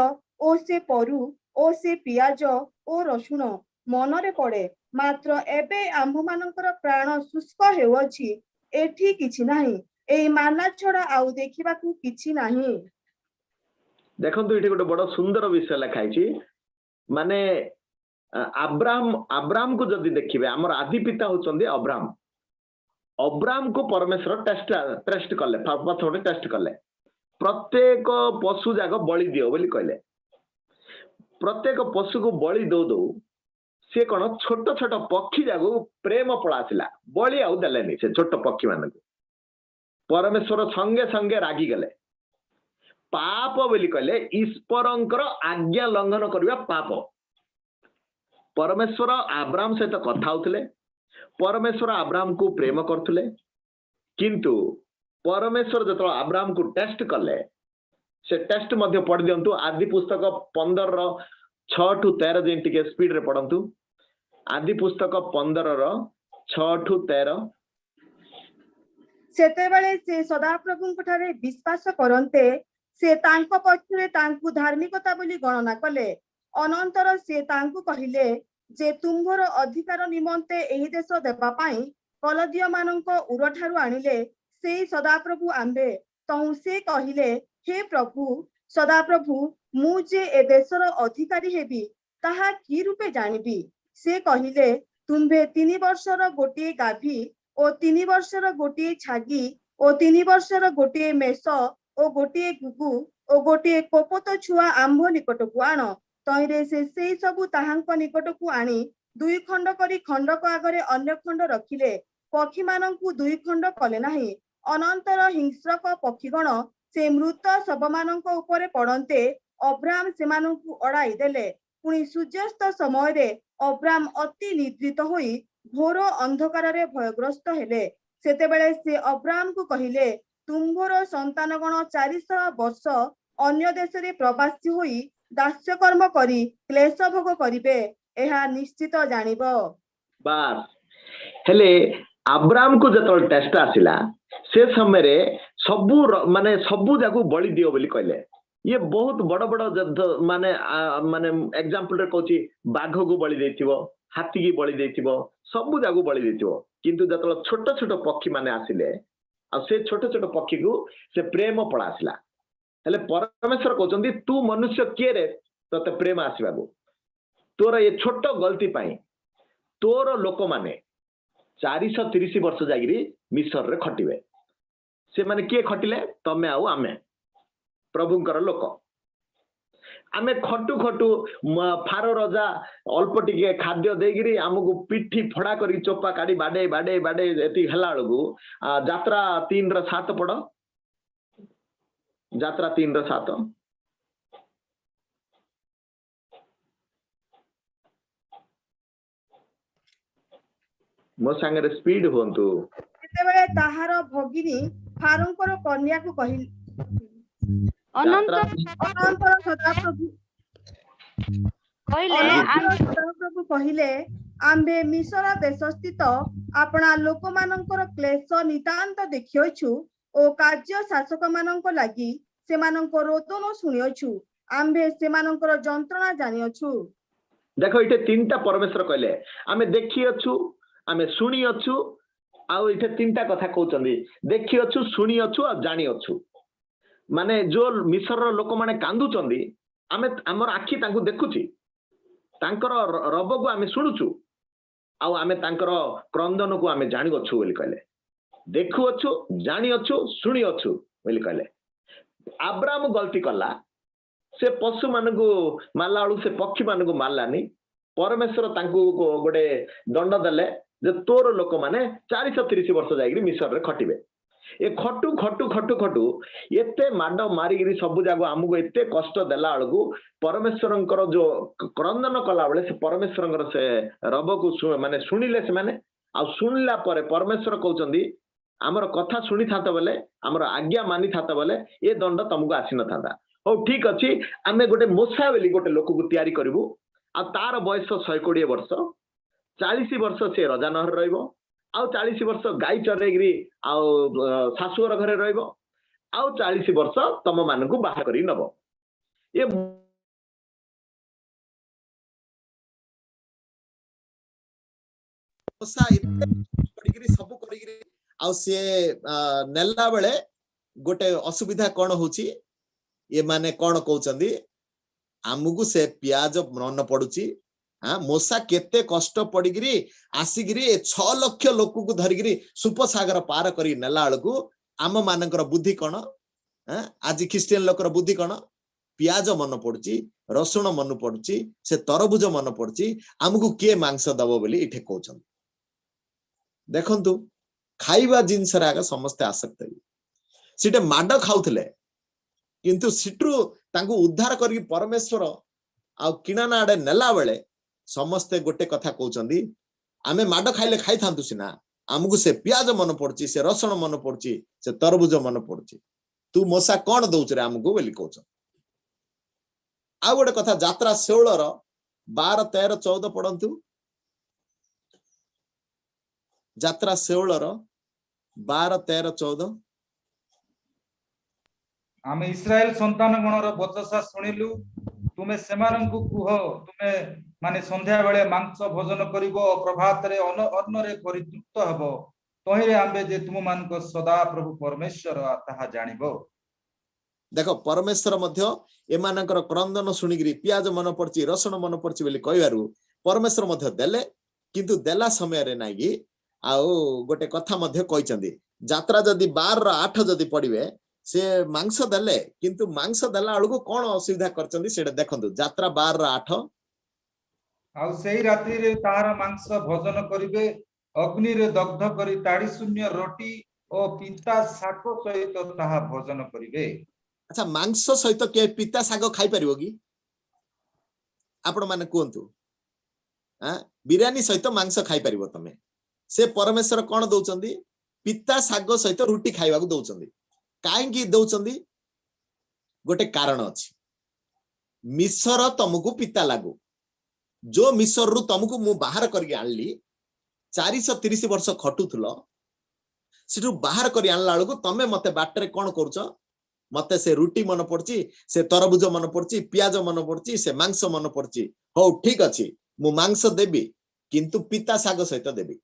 ଓ ସେ ପରୁ ଓ ସେ ପିଆଜ ଓ ରସୁଣ ମନରେ ପଡେ। ମାତ୍ର ଏବେ ଆମ୍ଭମାନଙ୍କର ପ୍ରାଣ ଶୁଷ୍କ ହେଉଅଛି, ଏଠି କିଛି ନାହିଁ, ଏଇ ମାନା ଛଡା ଆଉ ଦେଖିବାକୁ କିଛି ନାହିଁ। ଦେଖନ୍ତୁ ଏଠି ଗୋଟେ ବଡ ସୁନ୍ଦର ବିଷୟ ଲେଖା ହେଇଛି। ମାନେ ଆବ୍ରାମକୁ ଯଦି ଦେଖିବେ, ଆମର ଆଦି ପିତା ହଉଛନ୍ତି ଅବ୍ରାମକୁ ପରମେଶ୍ୱର ଟେଷ୍ଟ କଲେ। ପ୍ରଥମେ ଟେଷ୍ଟ କଲେ, ପ୍ରତ୍ୟେକ ପଶୁ ଯାକ ବଳି ଦିଅ ବୋଲି କହିଲେ। ପ୍ରତ୍ୟେକ ପଶୁକୁ ବଳି ଦଉ ଦଉ ସେ କଣ ଛୋଟ ଛୋଟ ପକ୍ଷୀ ଯାକୁ ପ୍ରେମ ପଳା ଆସିଲା, ବଳି ଆଉ ଦେଲେନି ସେ ଛୋଟ ପକ୍ଷୀ ମାନଙ୍କୁ। ପରମେଶ୍ୱର ସଙ୍ଗେ ସଙ୍ଗେ ରାଗିଗଲେ। ପାପ ବୋଲି କହିଲେ ଈଶ୍ୱରଙ୍କର ଆଜ୍ଞା ଲଙ୍ଘନ କରିବା ପାପ। ପରମେଶ୍ୱର ଆବ୍ରାମ ସହିତ କଥା ହଉଥିଲେ, ପରମେଶ୍ୱର ଆବ୍ରାମକୁ ପ୍ରେମ କରୁଥିଲେ, କିନ୍ତୁ ପରମେଶ୍ୱର ଯେତେବେଳେ ଆବ୍ରାମକୁ ଟେଷ୍ଟ କଲେ, ସେ ଟେଷ୍ଟ ମଧ୍ୟ ପଢି ଦିଅନ୍ତୁ। ଆଦି ପୁସ୍ତକ 15:6-13 ଯାଇ ଟିକେ ସ୍ପିଡରେ ପଢନ୍ତୁ। ଆଦି ପୁସ୍ତକ 15:6-13। ସେତେବେଳେ ସେ ସଦାପ୍ରଭୁଙ୍କ ଠାରେ ବିଶ୍ୱାସ କରନ୍ତେ ସେ ତାଙ୍କ ପକ୍ଷରେ ତାଙ୍କୁ ଧାର୍ମିକତା ବୋଲି ଗଣନା କଲେ। ଅନନ୍ତର ସେ ତାଙ୍କୁ କହିଲେ ଯେ ତୁମ୍ଭର ଅଧିକାର ନିମନ୍ତେ ଏହି ଦେଶ ଦେବା ପାଇଁ କଲଦୀୟ ମାନଙ୍କ ଉରଠାରୁ ଆଣିଲେ ସେଇ ସଦାପ୍ରଭୁ ଆମ୍ଭେ। ତହୁ ସେ କହିଲେ, ହେ ପ୍ରଭୁ ସଦାପ୍ରଭୁ, ମୁଁ ଯେ ଏ ଦେଶର ଅଧିକାରୀ ହେବି ତାହା କି ରୂପେ ଜାଣିବି? ସେ କହିଲେ, ତୁମ୍ଭେ 3 ବର୍ଷର ଗୋଟିଏ ଗାଭୀ ଓ 3 ବର୍ଷର ଗୋଟିଏ ଛାଗି ଓ 3 ବର୍ଷର ଗୋଟିଏ ମେଷ ଓ ଗୋଟିଏ ଗୁଗୁ ଓ ଗୋଟିଏ କୋପତ ଛୁଆ ଆମ୍ଭ ନିକଟକୁ ଆଣ। ତହିଁରେ ସେ ସେଇ ସବୁ ତାହାଙ୍କ ନିକଟକୁ ଆଣି 2 ଖଣ୍ଡ କରି ଖଣ୍ଡକ ଆଗରେ ଅନ୍ୟ ଖଣ୍ଡ ରଖିଲେ। ପକ୍ଷୀମାନଙ୍କୁ 2 ଖଣ୍ଡ କଲେ ନାହିଁ। ଅନନ୍ତର ହିଂସ୍ରକ ପକ୍ଷୀଗଣ ସେ ମୃତ ଶବମାନଙ୍କ ଉପରେ ପଡନ୍ତେ ଅବ୍ରାମ ସେମାନଙ୍କୁ ଅଡାଇ ଦେଲେ। ପୁଣି ସୂର୍ଯ୍ୟାସ୍ତ ସମୟରେ ଅବ୍ରାମ ଅତି ନିଦ୍ରିତ ହୋଇ ଘୋର ଅନ୍ଧକାରରେ ଭୟଗ୍ରସ୍ତ ହେଲେ। ସେତେବେଳେ ସେ ଅବ୍ରାମକୁ କହିଲେ, ତୁମ୍ଭର ସନ୍ତାନଗଣ 400 ବର୍ଷ अन्य देश रे प्रवासी होई दास्य कर्म करी क्लेश भोग करिवे एहा निश्चित जानिबो। बास हेले अब्राहम को जतल टेस्ट आसिला से समय रे सबु माने सबु जागु बलि दियो बोली कहले। ये बहुत बड़ बड़ माने माने एग्जांपल रे कहूची बाघ को बलि देथिबो, हाथी की बलि देथिबो, सबु जागु बलि देथिबो। किंतु जतल छोट छोट पक्षी माने आसिले आ से छोट छोट पक्षी को से प्रेम पळा आसिला। हेले परमेश्वर कहउचंदी तू मनुष्य किए रे तते प्रेम आसीबागु। तोर ये छोट गलती पाई तोर लोक माने 430 वर्ष जागिरी मिसर रे खटिबे। से माने किए खटिले तमे आउ आमे प्रभुंकर लोक आमे खटु खटु फारो रजा अल्प टिके खाद्य देगिरी आमको पिठी फड़ा करी चोपा काढ़ी बाडे बाडे बाडे एति हला बेलू यात्रा 3:7 पड़ यात्रा 3:7 मो संगे स्पीड होंतु जेतेबेले ताहार भगिनी फारोंकर कन्या को कहिल अनंतर सदाप्रभु सदाप्रभु कहिले आम्बे मिसर देश स्थित अपना लोक मानकर क्लेश नितांत देखियोछु ओ कार्य शासक मानक लागि सेमानकर रोदन सुनियोछु आम्बे सेमानकर जंत्रणा जानियोछु। देखो इटे 3टा परमेश्वर कहले आमे देखियोछु आमे सुनियोछु आ इटे 3टा कथा कहउचंदी देखियोछु सुनियोछु आ जानियोछु। माने जो मिसर लोक माने कांदुचंदी आमे हमर आखी तांको देखुची तांकर रब को आमे सुनुचु आ आमे तांकर क्रंदन को आमे जानियोछु बोली कहले। देखुओछु जानियोछु सुनियोछु बोली कहले। अब्राहम गलती कला से पशु मान को मारला बेलू से पक्षी मान को मारलानी परमेश्वर तांको गोटे दंड देले जे तोर लोक माने 430 वर्ष जाइगिरी मिसर रे खटिबे। ए खटु खटु खटु खटु एते माड मारिगिरी सब जागो आमको एते कष्ट देला बेलू परमेश्वरंकर जो क्रंदन कला बेले से परमेश्वरंकर से रब को माने सुनिले से माने आ सुनला परे परमेश्वर कहउचंदी हमर कथा सुनी थात बेले हमर आज्ञा मानी थात बेले ए दंड तुमको आसी न थाता। हो ठीक अछि आमे गोटे मोसा बेली गोटे लोक को तयारी करबू आ तार बयस 120 वर्ष 40 वर्ष से रजा नहर रहइबो आउ 40 वर्ष गाई चरेगिरी आउ सासुर घरे रहइबो आउ 40 वर्ष तम मानकु बाहा करी नबो। ए मोसा इते पडिगिरी सब करिगिरी आउ से नेला बेले गोटे असुविधा कोन होची ये माने कोन कहउचंदी आमुगु से प्याज मन पडुची। हाँ मोसा केते कष्ट पड़िगिरी आसिगिरी 6 लाख लोक को धरिगिरी सुपसागर पार करी नेला बेलू आम मानकर बुद्धि कौन आज ख्रिस्टियन लोकर बुद्धि कौन प्याज मन पड़ुची रसुण मन पड़ुची से तरभुज मन पड़ुची आमको किए मांस दब बोली इठे कहउछन। देखंतु खाइबा जिनस आगे समस्ते आसक्त सीटे माड खाउथले किंतु सिट्रु तांको उद्धार करी परमेश्वर आ किणाना आडे नेला बेले समस्ते गोटे कथा कहउचंदी आमे माड खाइले खाइ थांतु सिना आमको से प्याज मन पड़ुची से रसुण मन पड़ुची से तरभुज मन पड़ुची तू मोसा कौन दउछ रे आमको बोली कहउछ। आ गोटे कथा यात्रा 16 12 13 14 पढ़ंतु यात्रा 16 12 13 14 आमे इस्राएल संतान गणर बचसा सुनिलु तुमे सेमानंकु कुह तुमे माने संध्या बेले मांस भोजन करिवो प्रभात रे अन्न रे परितृप्त हबो तहिरे आंबे जे तुम मानक सदा प्रभु परमेश्वर ताहा जानिबो। देखो परमेश्वर मध्य एमानकर क्रंदन सुनिगिरी प्याज मन पड़ची रसुण मन पड़ची बोली कहबारु परमेश्वर मध्य देले किंतु देला समय रे नागी आउ गोटे कथा मध्य कहिचंदी यात्रा जदी 12 रो 8 जदी पड़िबे से मांस देले किंतु मांस देला बेलू कौन असुविधा करचंदी सेटा देखंतु यात्रा 12 रो 8 आउ सेही रात्रि रे ताहार मांस भोजन करिवे अग्नि रे दग्ध करी ताड़ी शून्य रोटी ओ पिता शाक सहित ताहा भोजन करिवे। अच्छा मांस सहित के पिता शाक खाई परिबो की आपण माने कोंतु बिरयानी सहित मांस खाई परिबो तमे से परमेश्वर कौन दउचंदी पिता शाक सहित रोटी खाइबा को दउचंदी काहे की दउचंदी गोटे कारण अछि मिसर तुमको पिता लागू जो मिसर रु तुमको मु बाहर करके आनली 430 वर्ष खटुथुलो सिटु बाहर करी आनला बेलକୁ तमे मते बाटरे कोन करूछ मते से रुटी मन पड़ची से तरबुज मन पड़ची प्याज मन पड़ची से मांस मन पड़ची हो ठीक अछि मु मांस देबी किंतु पिता साग सहित देबी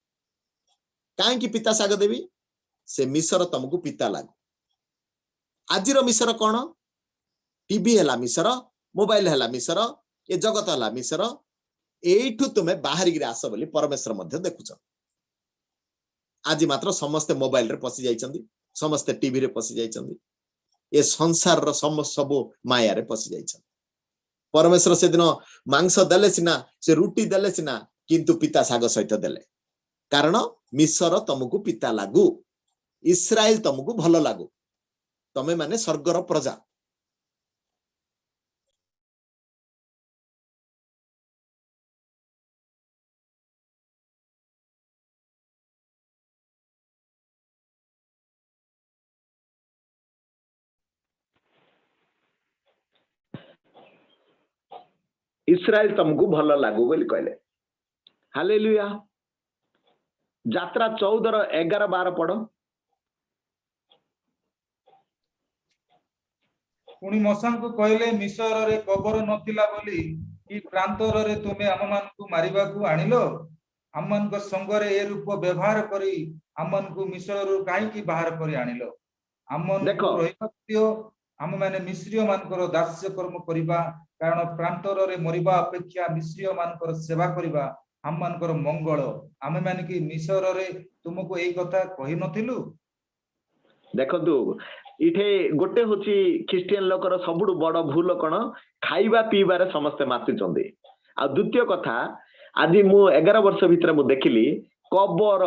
काहे कि पिता साग देबी से मिसर तुमको पिता लागू आजिर मिसर कोन टीवी हैला मिसर मोबाइल हैला मिसर ए जगत हैला मिसर एठु तुमे बाहर गिरे आस बोली परमेश्वर मध्य देखुछ आज मात्र समस्ते मोबाइल रे पसी जाइछंदी समस्ते टीवी रे पसी जाइछंदी ए संसार रो सब माया रे पसी जाइछंदी परमेश्वर से दिन मांस देले सिना से रुटी देले सिना किंतु पिता साग सहित देले कारण मिसर तुमको पिता लागू इस्राएल तुमको भलो लागू तमे माने स्वर्गर प्रजा इस्राएल तुमको भल लागू बोली कहले हालेलुया यात्रा 14 11 12 पढ़ो पुणी मसाଙ୍କୁ କହିଲେ ମିଶରରେ କବର ନଥିଲା ବୋଲି କି ପ୍ରାନ୍ତରରେ ତୁମେ ଆମମାନଙ୍କୁ ମାରିବାକୁ ଆଣିଲ ଆମମାନଙ୍କ ସଙ୍ଗରେ ଏ ରୂପ ବ୍ୟବହାର କରି ଆମମାନଙ୍କୁ ମିଶରରୁ କାହିଁକି ବାହାର କରି ଆଣିଲ ଆମମାନଙ୍କୁ ରହିବାକୁ ଦିଅ ଆମମାନେ ମିଶ୍ରୀୟ ମାନଙ୍କର ଦାସ୍ୟ କର୍ମ କରିବା କାରଣ ପ୍ରାନ୍ତରରେ ମରିବା ଅପେକ୍ଷା ମିଶ୍ରୀୟ ମାନଙ୍କର ସେବା କରିବା ଆମମାନଙ୍କର ମଙ୍ଗଳ ଆମେମାନେ କି ମିଶରରେ ତୁମକୁ ଏଇ କଥା କହି ନଥିଲୁ देखु इठे गोटे होची ख्रिस्टियन लोकर सबुठ बड़ भूल कौन खाइबा पीबार समस्ते मातुचंदी आ द्वितीय कथा आज मु 11 वर्ष भितर मु देखिली कबर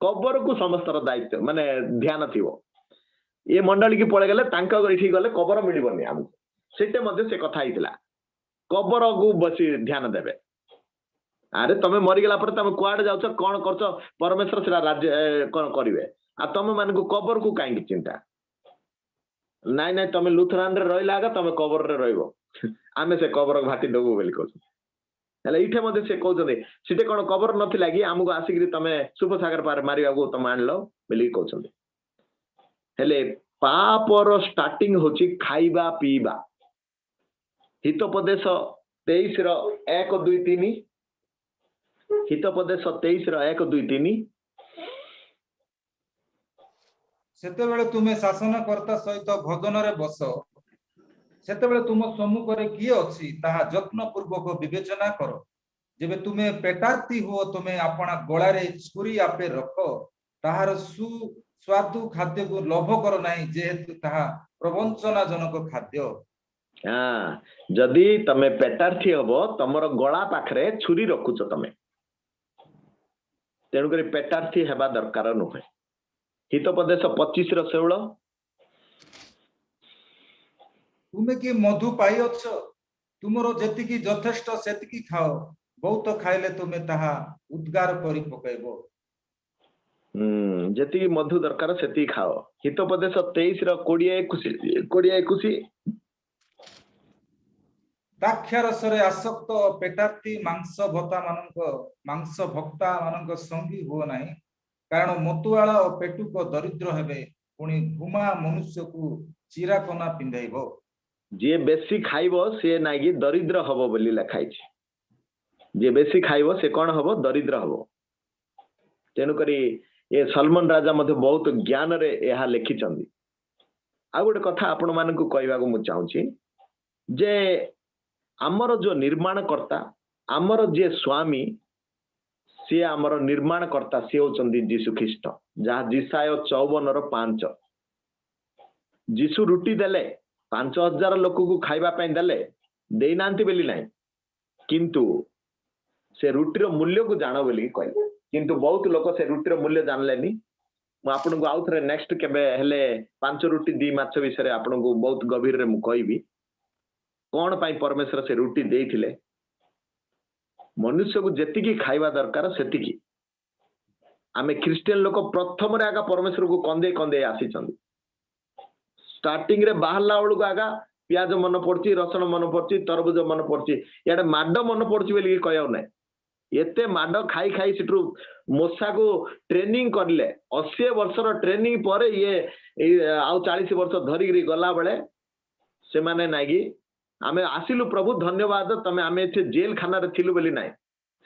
कबर को समस्तर दायित्व माने ध्यान थिवो ये मंडली की पळे गले तांका इठी गले कबर मिलिबनी हमको सेटे मध्ये से कथा आइतिला कबर को बसी ध्यान देबे अरे तमे मरि गेला पर तमे कुआड जाउछ कोन करछ परमेश्वर सेरा राज्य कोन करिवे आ तमे मान को कबर को काई चिंता नाइ नाइ तमे लुथरान रे रहिला आगा तमे कबर रे रहइबो आमे से कबर भाटी देबो बोली कहछ हेले इठे मध्ये से कहउछते सिटे कोन कबर नथिला कि हमको आसीगिरी तमे सुपर सागर पार मारिया को तमे आनलो बोली कहउछते हेले पापर स्टार्टिंग होची खाइबा पीबा हितोपदेश 23 रो 1 2 3 हितोपदेश 23 रो 1 2 3 सेतेबेले तुमे शासनकर्ता सहित भोजन रे बस सेतेबेले तुम सम्मुख रे किए अछि ताहा यत्न पूर्वक विवेचना करो जेबे तुमे पेटार्ती हो तुमे अपना गोला रे छुरी आपे रखो ताहार स्वादु खाद्य को लोभ करो नाही जेहेतु ताहा प्रवंचना जनक खाद्य हाँ जदि तमे पेटार्थी हबो तमरो गळा पाखरे छुरी रखुछ तमे तेणु करी पेटार्थी हेबा दरकार नुहे हितोपदेश 25 रो 16 तुमे कि मधु पाई अछ तुमरो जेतिकी यथेष्ट सेतिकी खाओ बहुत खाइले तुमे ताहा उद्गार करी पकाइबो जेतिकी मधु दरकार सेति खाओ हितोपदेश 23 रो 20 दाक्षारसरे आसक्त पेटार्ती मांस भक्ता मानक संगी हो नाही कारण मतुआला और पेटुक दरिद्र हेबे पुणी घुमा मनुष्य को चिराकना पिंधाइबो जे बेसी खाइबो से नागी दरिद्र हबो बोली लिखाइ छै जे बेसी खाइबो से कोन हबो दरिद्र हबो तेनु करी ए सलमान राजा मध्ये बहुत ज्ञान रे एहा लिखि चंदी आ गोटे कथा आपण मानकु कहबा को मु चाहूची जे आमर जो निर्माण कर्ता आमर जे स्वामी सी आमर निर्माण कर्ता सी होचंदी जीशु ख्रीस्ट जहा जिसाय 54 रो 5 जीशु रुटी देले 5000 लोक को खाइबा पई देले देई नांती बेली नाही किंतु से रुटी रो मूल्य को जानो बोली कहले किंतु बहुत लोक से रुटी रो मूल्य जानलेनी मु आपन को आउथरे नेक्स्ट केबे हेले 5 रुटी 2 माछ विषय आपन को बहुत गभीर रे मु कहबी कौन पाई परमेश्वर से रुटी देइथिले मनुष्य को जेतिकी खाइबा दरकार सेतिकी आमे क्रिश्चियन लोक प्रथम रे आगा परमेश्वर को कंदे कंदे आसी चंदी स्टार्टिंग रे बाहरला वालू आगा पियाज मन पड़ची रसुण मन पड़ची तरबुज मन पड़ची इे माड मन पड़ची बोली कहना ना एते माड खाई खाई सेठू मशा को ट्रेनिंग करले 80 वर्षर ट्रेनिंग पर ये आउ 40 वर्ष धरिकी गला बेले से माने नागी आमे आसिलु प्रभु धन्यवाद तमे आमे एथे जेल खाना रे थिलु बोली नाइ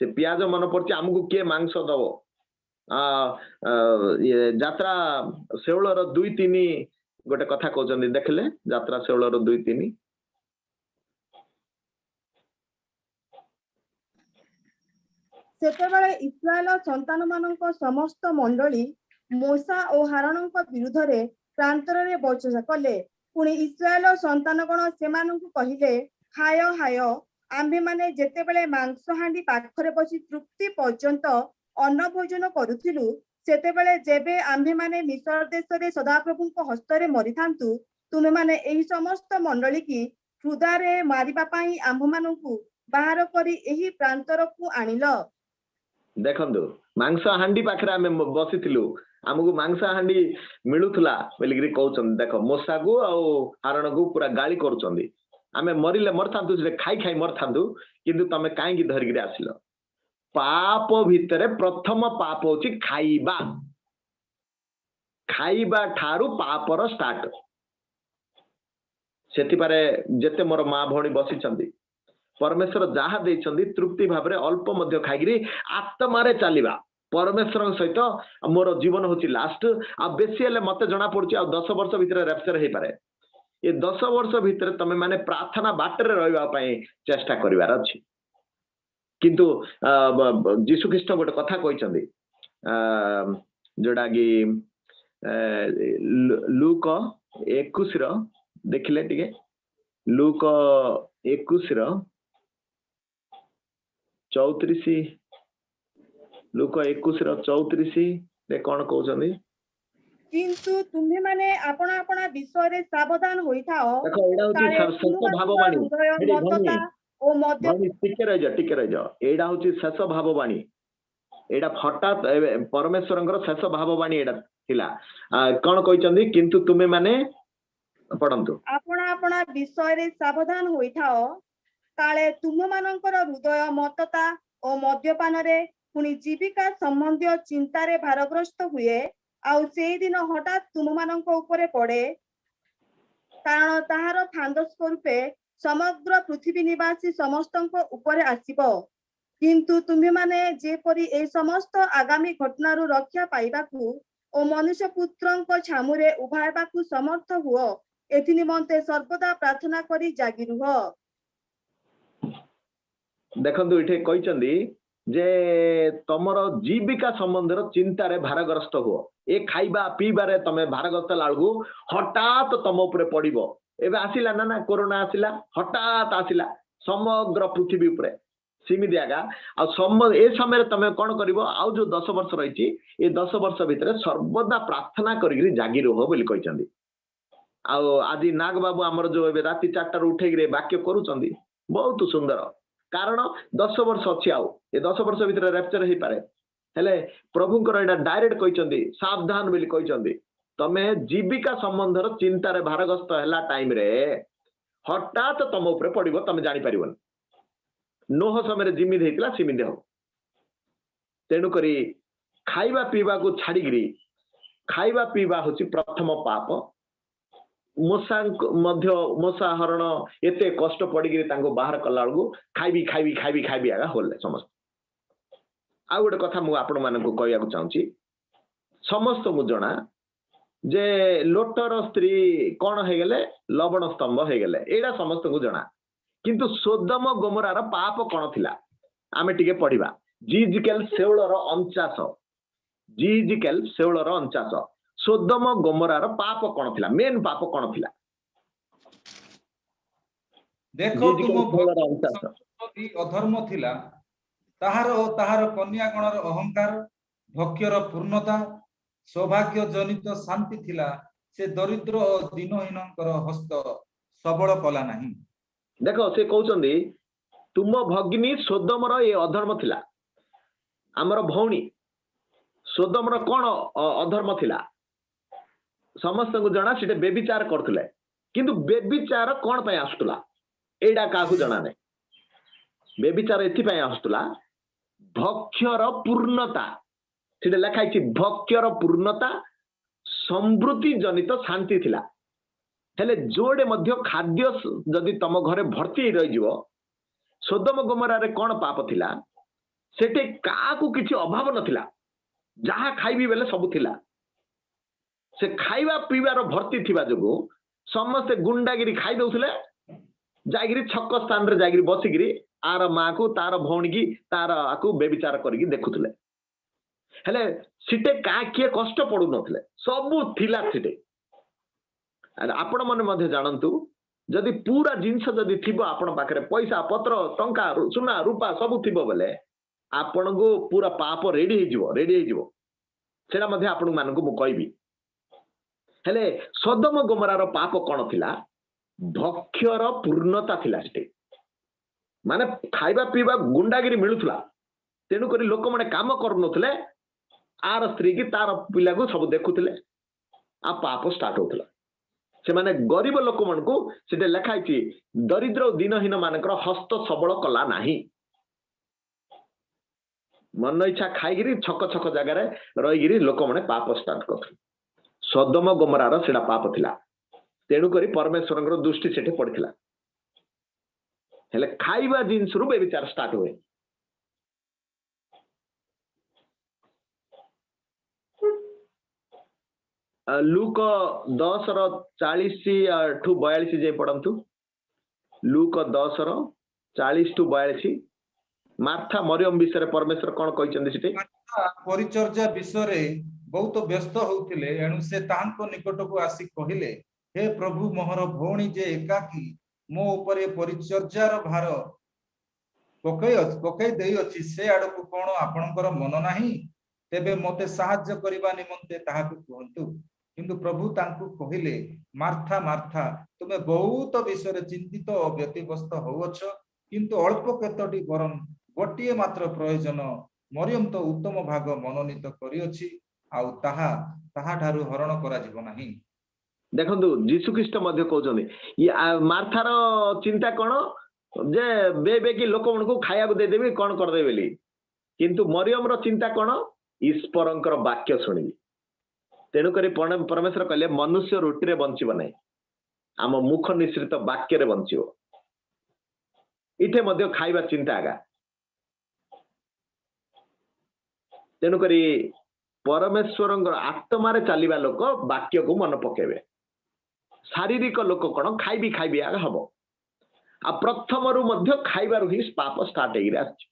से पियाज मन पड़ची आमको किए मांस दबो ये यात्रा 16 2-3 गोटे कथा कहते देखले यात्रा 16 2-3 ସେତେବେଳେ ଇସ୍ରାଏଲ ସନ୍ତାନମାନଙ୍କ ସମସ୍ତ ମଣ୍ଡଳୀ ମୋଶା ଓ ହାରଣଙ୍କ ବିରୁଦ୍ଧରେ ପ୍ରାନ୍ତରରେ ବଚସା କଲେ। ପୁଣି ଇସ୍ରାଏଲ ସନ୍ତାନଗଣ ସେମାନଙ୍କୁ କହିଲେ, ହାୟ ହାୟ, ଆମ୍ଭେମାନେ ଯେତେବେଳେ ମାଂସ ହାଣ୍ଡି ପାଖରେ ବସି ତୃପ୍ତି ପର୍ଯ୍ୟନ୍ତ ଅନ୍ନ ଭୋଜନ କରୁଥିଲୁ, ସେତେବେଳେ ଯେବେ ଆମ୍ଭେମାନେ ମିଶ୍ର ଦେଶରେ ସଦାପ୍ରଭୁଙ୍କ ହସ୍ତରେ ମରିଥାନ୍ତୁ, ତୁମେମାନେ ଏହି ସମସ୍ତ ମଣ୍ଡଳୀ କି ହୃଦୟରେ ମାରିବା ପାଇଁ ଆମ୍ଭମାନଙ୍କୁ ବାହାର କରି ଏହି ପ୍ରାନ୍ତରକୁ ଆଣିଲ। देखंतु मांस हांडी पाखरे आमे बसिथिलु आमको मांस हांडी मिलुथला बोलिकरी कहउछन देख मोसा को आ हारण को पूरा गाली करूछंदी आमे मरिले मरथांतु से खाई खाई मरथांतु किंतु तमे काहे की धरिकरी आसिलो पाप भितरे प्रथम पाप होची खाइबा खाइबा ठारू पापर स्टार्ट सेति पारे जेते मोर मां भणी बसिछंदी परमेश्वर जहा देइछंदी तृप्ति भाबरे अल्प मध्य खाइगिरी आत्मारे चलिबा परमेश्वर सहित मोर जीवन होची लास्ट आ बेसी हेले मते जणा पड़ची आ 10 वर्ष भितरे रैप्चर हे पारे ये 10 वर्ष भितरे तमे माने प्रार्थना बाटरे रहबा पई चेष्टा करिवार अछि किंतु जीसु ख्रीष्ट गोटे कथा कहिसंदी जोडा कि लूक 21 रो देखिले टिके लूक 21 रो 34 लूक 21 रो 34 रे कोन कहउछंदी किंतु तुम्हे माने अपना अपना विषय रे सावधान होइथाओ देखो एडा होची सत्य भाववाणी मतता ओ मध्य टिके रह जा एडा होची शेष भाववाणी एडा हठात परमेश्वरंकर शेष भाववाणी एडा थिला कोन कहउछंदी किंतु तुमे माने पढंतु अपना अपना विषय रे सावधान होइथाओ काले तुम मानकर हृदय मतता और मद्यपान रे पुणी जीविका संबंधी चिंता रे भारग्रस्त हुए आउ से दिन हठात तुम मानक ऊपर पड़े कारण ताहार फांद स्वरूपे समग्र पृथ्वी निवासी समस्तक ऊपर आसीबो किंतु तुम्हें माने जेपरी ए समस्त आगामी घटनारू रक्षा पाइबाकू और मनुष्य पुत्रंक छामुरे उभाइबाकू समर्थ हुओ एथि निमंते सर्वदा प्रार्थना करी जागी रुह देखंतु इठे कहिचंदी जे तमर जीविका संबंध चिंता रे भारग्रस्त हो ए खाइबा पीबा रे तमे भारग्रस्त लाळगु हठात तम ऊपर पड़िबो एबे आसिला ना कोरोना आसिला हठात आसिला समग्र पृथ्वी ऊपर सीमी दियागा आ ए समय तमे कोन करबो आउ जो 10 वर्ष रहिची ए 10 वर्ष भितरे सर्वदा प्रार्थना करिगिरी जागी रहो बोली कहिचंदी आ आदि नाग बाबू हमर जो एबे राति 4 टा उठे गिरे वाक्य करूचंदी बहुत सुंदर कारण 10 वर्ष अच्छी आउ ये 10 वर्ष भितर रैप्चर हो पारे हेले प्रभुंकर एटा डायरेक्ट कहिचंदी सावधान बोली कहिचंदी तमे जीविका संबंधर चिंता रे भारग्रस्त हैला टाइम रे हठात तम ऊपर पड़िबो तमे जानि परिबन नोह समय जिमि देइतला सिमि देहो तेनु करी खाइबा पीबा को छाड़ी गिरी खाइबा पीबा होची प्रथम पाप मोसा मध्य मोसा हरण एते कष्ट पड़ी बाहर कला बेलू खाइबी खाइबी खाइबी खाइबी आगा होले समस्त आ गोटे कथा मु आपण मानकु कहया चाहूची समस्त मु जना जे लोटर स्त्री कौन हो गले लवण स्तंभ हो गले एडा समस्त को जना किंतु सोदम गोमरार पाप कौन थिला आमे टिके पढ़िबा जीजिकेल सेउलर 49 जीजिकेल सेउलर 49 सोदम गोमरार पाप कौन थिला मेन पाप कौन थिला देखो तुम अधर्म थिला ताहार कन्यागणर अहंकार भक्यर पूर्णता सौभाग्य जनित शांति थिला से दरिद्र और दीनहीनकर हस्त सबल कला नहीं देखो से कहउचंदी तुम भगिनी सोदमर ये अधर्म थिला हमर भौणी सोदमर कोन अधर्म थिला समस्त को जना सिटे बेविचार करथले किंतु बेबिचार कौन पे आसुला एडा काहू जना नहीं बेबिचार एथि आसुला भक्ष्यर पूर्णता से लिखाई भक्ष्यर पूर्णता समृद्धि जनित शांति थिला हेले जोड़े मध्य खाद्य जदि तम घरे भर्ती रही सोदम गोमरा रे कौन पाप थिला सेटे काकू किछि अभाव नथिला जहा खाइबी बेले सब थिला से खाइबा पीबार भर्ती थिबा जोगु समस्त गुंडागिरी खाई दउथिले जागिरी छक स्थान रे जागिरी बसिगिरी आर माँ को तार भौणी की तार आकु बेविचार करिकी देखुथिले हेले सिटे का किए कष्ट पडु नथिले सब थिला सिटे आपण मन मध्ये जानंतु जदि पूरा जिंस जदि थिबो आपण पाखरे पैसा पत्र टंका सुना रूपा सब थिबो बेले आपण को पूरा पाप रेडी हे जिवो सेना मध्ये आपण मान को मु कहबी हेले सदम गोमरार पाप कौन थिला भक्ष्यर पूर्णता थिला सेटे माने खाइबा पीबा गुंडागिरी मिलुथला तेनु करी लोक माने काम करनुथले आर स्त्री की तार पिला को सब देखुथले आ पाप स्टार्ट होथला से माने गरीब लोक मन को सेटे लिखाई छी दरिद्र दिनहीन मानकर हस्त सबल कला नाही मन इच्छा खाइगिरी छक छक जगह रे रहिगिरी लोक माने पाप स्टार्ट करथले सदम गोमरार सेडा पाप थिला तेनु करी परमेश्वरंकर दृष्टि सेठे पड़िथिला हेले खाइबा जिंस रु बेविचार स्टार्ट हुए लूक 10:40 ठू 42 जे पढ़ंतु लूक 10:40 ठू 42 मार्था मरियम विषय परमेश्वर कौन कहते सेठे परिचर्या विषय बहुत व्यस्त होउथिले एणु से तांको निकट को आसी कहिले हे प्रभु मोहर भौणी जे एकाकी मो ऊपर परिचर्यार भार पकई देई अछि से आडकु कोन आपणकर मन नाही तेबे मते सहाय्य करिबा निमंते ताहाकु कहंतु किंतु प्रभु तांकु कहिले मार्था मार्था तुमे बहुत विषय चिंतित व्यतिग्रस्त होउछ किंतु अल्प केतोटी वरन गोटिए मात्र प्रयोजन मरियम तो उत्तम भाग मनोनीत करिअछि आउ ताहा ठारू हरण करा जिवो नाही देखंतु जीशु ख्रीष्ट मध्य कहउछन्ती मार्थार चिंता कोन जे बे कि लोक मन को खाया को दे देबी कोन कर दे बेली किंतु मरियम रो चिंता कोन ईश्वरंकर वाक्य सुनिबी तेनु करी परमेश्वर कहले मनुष्य रोटी रे बंचिबो नै आम मुख निश्रित वाक्य रे बंचिबो इथे मध्य खाइबा चिंता आगा तेनु करी परमेश्वरंकर आत्मा रे चलीबा लोक वाक्य को मन पकेबे शारीरिक लोक कोन खाइबी आगा हबो आ प्रथम रु मध्य खाइबारु ही पाप स्टार्ट हेगिरा अछि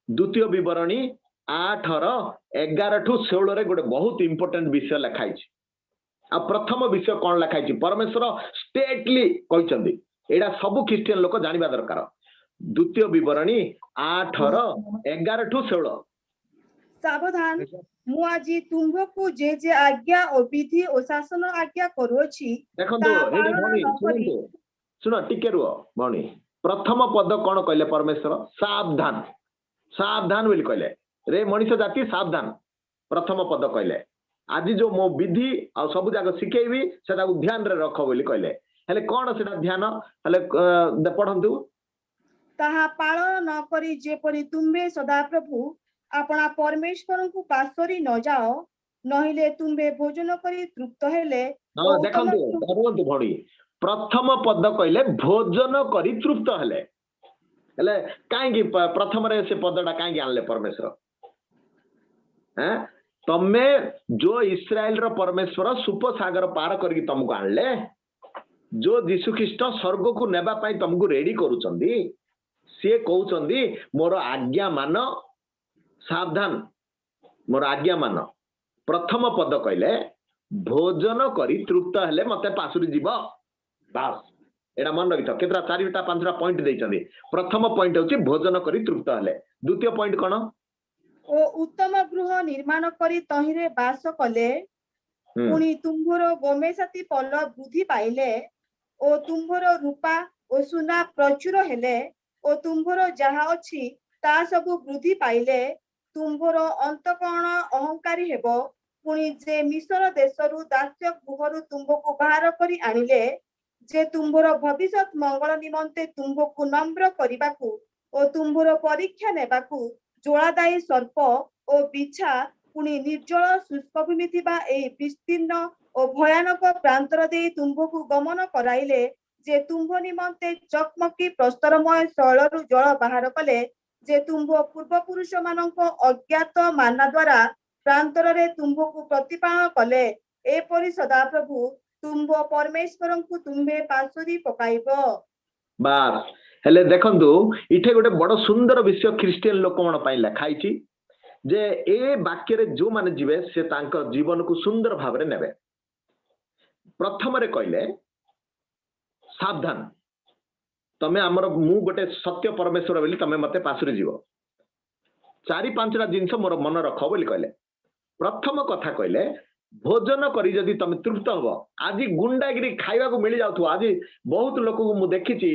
द्वितीय विवरणी 8:11 ठू 16 रे गोटे बहुत इंपोर्टेंट विषय लिखाई छी आ प्रथम विषय कोन लिखाई छी परमेश्वर स्टेटली कहचंदी एडा सब क्रिश्चियन लोक जानिबा दरकार द्वितीय विवरणी 8:11 ठू 16 सावधान मु आजी तुमको जे जे आज्ञा और विधि और शासन आज्ञा करूछि देखंतु एडी भणी सुनंतु सुनो टिके रुओ भणी प्रथम पद कोन कहले परमेश्वर सावधान सावधान बोली कहले रे मनुष्य जाति सावधान प्रथम पद कहले आज जो मो विधि आ सब जाक सिखेबी सेटा को ध्यान रे रख बोली कहले हेले कोन सेटा ध्यान हेले पढंतु ताहा पालन न करी जे परि तुमे सदा प्रभु आपना परमेश्वर को पासरी न जाओ नहिले तुमे भोजन करी तृप्त हेले देखंतु भणी प्रथम पद कहले भोजन करी तृप्त हेले काई प्रथम रे से पदटा काई आनले परमेश्वर हैं तमे जो इस्राएल रो परमेश्वर सुप सागर पार करके तुमको आनले जो यीशु ख्रीष्ट स्वर्ग को नेबा पई तुमको रेडी करूचंदी से कहउचंदी मोर आज्ञा मान सावधान मोर आज्ञा मान प्रथम पद कहले भोजन करी तृप्त हेले मते पासुरी जीव बास एडा मन रखिथ केतरा 4टा 5टा पॉइंट देइचंदी प्रथम पॉइंट होची भोजन करी तृप्त हेले द्वितीय पॉइंट कोन ओ उत्तम गृह निर्माण करी तहिरे वास कले पुनी तुम्भरो गोमेसाती पल वृद्धि पाइले ओ तुम्भरो रूपा ओ सुना प्रचुर हेले ओ तुम्भरो जहा अछि ता सब वृद्धि पाइले तुम्भरो अंतकर्ण अहंकारी हेबो पुणी जे मिश्र देशरू दास्य गृहरु तुमको बाहर करी आनिले जे तुम्भर भविष्य मंगल निमंते तुमको नम्र करिबाकू ओ तुम्भर परीक्षा नेबाकू जोड़ादायी सर्प ओ बिछा पुणी निर्जल शुष्क भूमि थिबा एई विस्तीर्ण ओ भयानक प्रांतर दे तुमको गमन कराइले जे तुम्भ निमंते चकमकी प्रस्तरमय शैलरू जल बाहर कले जे तुम्भ पूर्व पुरुष मानक अज्ञात माना द्वारा प्रांतर रे तुमको प्रतिपालन कले एपरि सदाप्रभु तुम्भ परमेश्वर को तुम्भे पासुरी पकाइबो। बास हेले देखंतु इठे गोटे बड़ सुंदर विषय ख्रिस्टियन लोक मन पई लिखाई छी जे ए वाक्य रे जो माने जीवे से तांको जीवन को सुंदर भाव रे नेबे। प्रथम रे कहले सावधान तमे हमर मु गोटे सत्य परमेश्वर बोली तमे मते पासुरी जीव चारि पांचटा जिंस मोर मन रख बोली कहले। प्रथम कथा कहले भोजन करी जदि तमे तृप्त हबो आज गुंडागिरी खाइबा को मिल जाउथु। आज बहुत लोक को मु देखिछि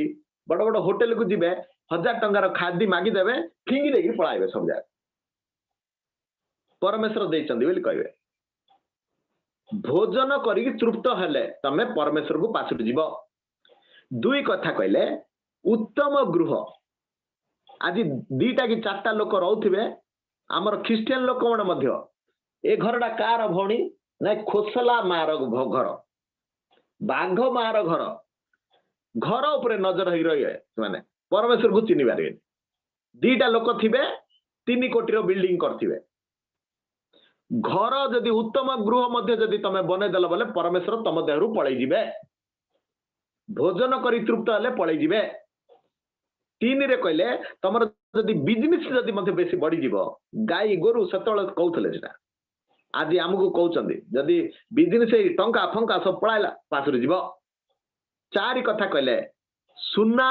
बड़ बड़ होटल को जिबे 1000 टंकार खाद्य मागी देबे फिंगी देकी पळाइबे सब जाय परमेश्वर देइचंदी बोली कहबे। भोजन करी तृप्त हेले तमे परमेश्वर को पासुरी जीव। दुई कथा कहले उत्तम गृह आज 2 कि 4 लोक रहउथिबे हमर ख्रिस्टियन लोक मन मध्य ए घरडा कार भौणी ना खोसला मार घर बाघ मार घर घर उपरे नजर ही रही माने परमेश्वर को चिन्ह पारे 2टा लोक थिबे 3 कोटी बिल्डिंग करथिबे घर जदि उत्तम गृह मध्य जदि तमे बने देल बोले परमेश्वर तम देहरु पळै जिवे। भोजन करी तृप्त हेले पळै जिवे। 3 रे कहले तमर जदि बिजनेस जदि मध्य बेसी बढ़ी जीव गाई गोरु सेतळ कहउथले सेटा आज आमको कहउचंदी जदि बिजनेस टंका फंका सब पळाइला पासुरी जीव। 4 कथा कहले सुना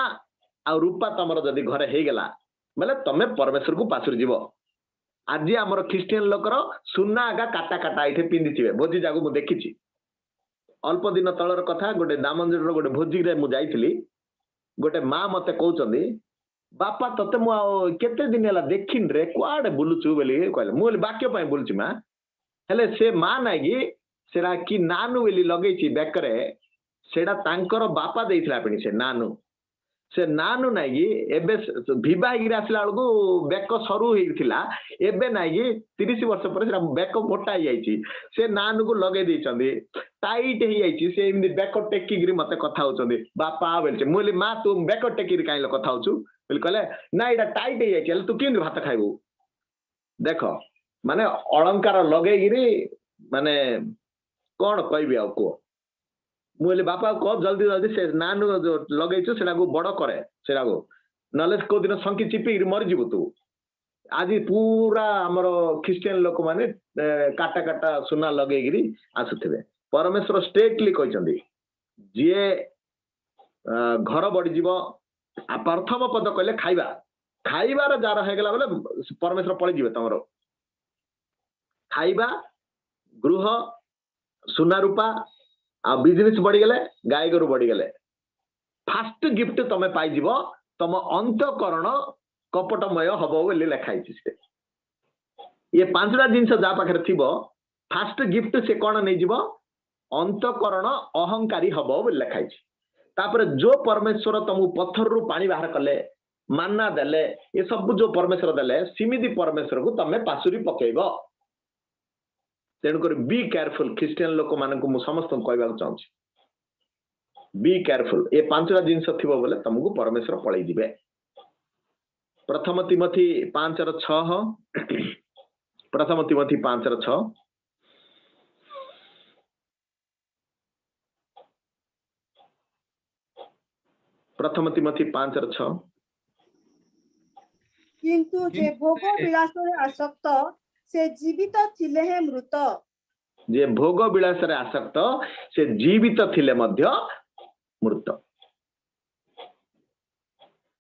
आ रूपा तमर जदि घरे हे गेला माने तमे परमेश्वर को पासुरी जीव। आज आमर ख्रिस्टियन लोकर सुना आगा काटा काटा इथे पिंदिथिबे भोजी जागु मु देखिछि। अल्प दिन तळर कथा गोटे दामंजर गोटे भोजी रे मु जाइथिली गोटे माँ मते कहउचंदी बापा तते मु केते दिन हला देखिन रे कुआडे बुलुचु बोली कहले मु बोली बाक्य पय बुलुछि माँ हेले से माँ नागी सेरा कि नानु बोली लगेछि बेकरे सेडा तांकर बापा देइथिला पनि से नानु नागी एबे विवाह आसला बेलू बेक सरू होइथिला एबे नागी 30 वर्ष पर सेरा बेक मोटा हो जाइछि से नानु को लगे देइछंदी टाइट हो जाइछि से इमि बेक टेकी गिरी मते कथा होचंदी बापा बोलछे मुली माँ तू बेक टेकी काइलो कथा होचु बोल कहले ना एटा टाइट हो जाइछि तू किन भात खाइबू देखो माने अलंकार लगे गिरी माने कोन कहबी आ को मुले बापा को जल्दी जल्दी से नानु जो लगेछु सेना को बड़ करे सेना को नलेज को दिन संकी चिपी मर जीवु तू आज पूरा हमर ख्रिस्टियन लोक माने काटा काटा सुना लगे गिरी आसुथिबे परमेश्वर स्ट्रेटली कहचंदी जे घर बढ़ी जीव आ प्रथम पद कहले खाइबा खाइबार जार हे गेला बोले परमेश्वर पळि जीवे तमरो खाइबा गृह सुना रूपा आ बिजनेस बढ़ी गले गाय गोरु बढ़ी गले फास्ट गिफ्ट तमे पाई जीव तम अंतकरण कपटमय हबो बोली लिखाई छै ये 5टा जिंस जा पाखरे थिबो फास्ट गिफ्ट से कोन नै जीव अंतकरण अहंकारी हबो बोली लिखाई छै तापर जो परमेश्वर तमु पत्थर रु पानी बाहर कले मानना देले ये सब जो परमेश्वर देले सिमिदी परमेश्वर को तमे पासुरी पकेइबो तेणुकर बी केयरफुल ख्रिस्टियन लोक मान को समस्त कहवा चाहूँ बी केयरफुल ये 5टा जिनस थी बोले तुमको परमेश्वर पलि दिबे। प्रथम तिमोथी 5:6 प्रथम तिमोथी 5:6 प्रथम तिमोथी 5:6 किंतु जे भोग विलास रे आसक्त से जीवित थिले हे मृत जे भोग विलास रे आसक्त से जीवित थिले मध्य मृत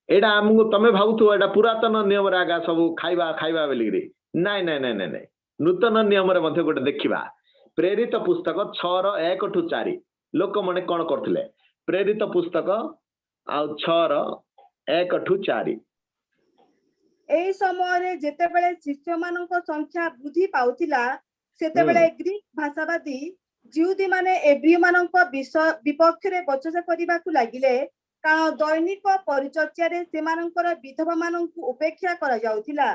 एडा हमको तमे भाबुथु एडा पुरातन नियम रे आगा सब खाइबा खाइबा बेलिगिरी नाइ नाइ नाइ नाइ नूतन नियम रे मध्य गोटे देखिबा प्रेरित पुस्तक 6:1-4 लोक माने कोन करथिले प्रेरित पुस्तक आ 6:1-4 एई समय रे जेते बेले शिष्य मानक संख्या वृद्धि पाउथिला सेतेबेले ग्रीक भाषावादी जिहुदी माने एब्रियो मानक विपक्ष रे बचसा करिबाकु लागिले कारण दैनिक परिचर्या रे सेमानकर विधवा मानकु उपेक्षा करा जाउथिला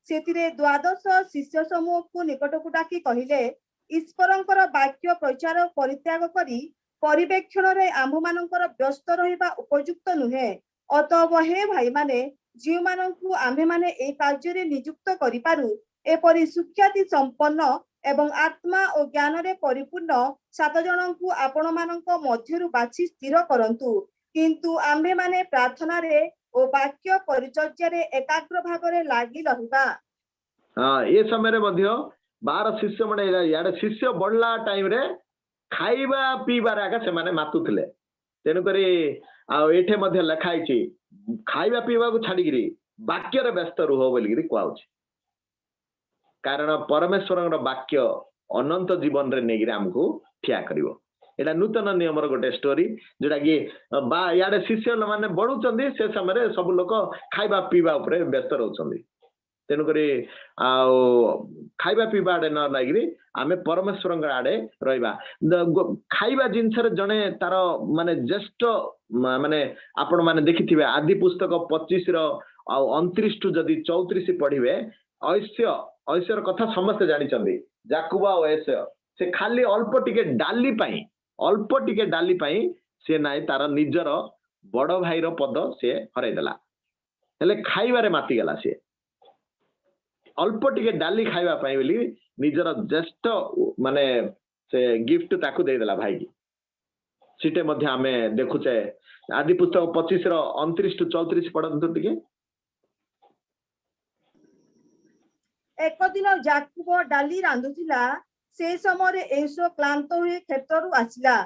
सेतिरे द्वादश शिष्य समूह को निकट को डाकी कहिले ईश्वरंकर वाक्य प्रचार परित्याग करी परिवेक्षण रे आम्भ मानकर व्यस्त रहिबा उपयुक्त नुहे अतएव हे भाई माने जीव मानकु आम्भे माने ए कार्य रे नियुक्त करि पारु एपरि सुख्याति संपन्न एवं आत्मा और ज्ञान रे परिपूर्ण 7 जनंकु आपण मानक मध्यरु बाछि स्थिर करंतु किंतु आम्भे माने प्रार्थना रे ओ वाक्य परिचर्या रे एकाग्र भाग रे लागि रहिबा। हाँ ये समय रे मध्य 12 शिष्य माने याडे शिष्य बढ़ला टाइम रे खाइबा पीबार आगा से माने मातुथिले तेनु करी आ एठे मध्य लिखाई छी खाइबा पीबा को छाडी गिरी वाक्य रे व्यस्त रुह बोली गिरी कहउछि कारण परमेश्वर वाक्य अनंत जीवन रे नेगिरी हमको ठिया करिवो एटा नूतन नियम गोटे स्टोरी जोटा कि याडे शिष्य माने बढ़ुचंदी से समय रे सब लोक खाइबा पीबा उपरे व्यस्त रहउचंदी तेनु करी आ खाइबा पीबा आडे न लागिरी आमे परमेश्वर आडे रहिबा खाइबा जिनस रे जणे तार माने ज्येष्ठ माने आपण माने देखिथिबे आदि पुस्तक 25 रो आ 29 टू जदी 34 पढिबे ऐश्वर कथा समस्त जानिचंदी जाकुब आ ऐश्वर से खाली अल्प टिके डाली पाई से नाई तार निजर बड़ भाई रो पद से हराई देला हेले खाइबारे माती गला से अल्प टिके डाली खाइबा पाई बोली निजर ज्येष्ठ माने से गिफ्ट ताकू दे देला भाई की सीटे मध्य आमे देखुचे आदि पुस्तक 25 रो 29 टू 34 पढंतु टिके। एक दिन जाकुब डाली रांधुथिला से समय ऐसो क्लांत हुए क्षेत्रु आसिला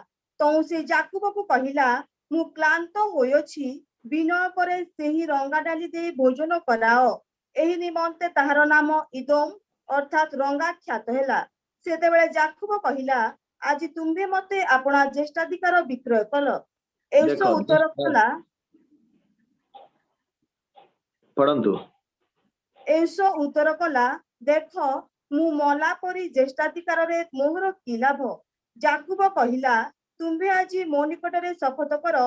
तो से जाकुब को कहिला मु क्लांत होयछि विनय करे सेही रंगा डाली दे भोजन कराओ एही निमंते ताहार नाम इदोम अर्थात रंगा ख्यात हैला सेतेबेले जाकुब कहिला आज तुम्भे मते आपना ज्येष्ठाधिकार विक्रय कल ऐसो उत्तर कला पढंतु ऐसो उत्तर कला देख मु मला परी ज्येष्ठाधिकार रे मोहर की लाभ जाकुब कहिला तुम्भे आज मो निकट रे शपथ कर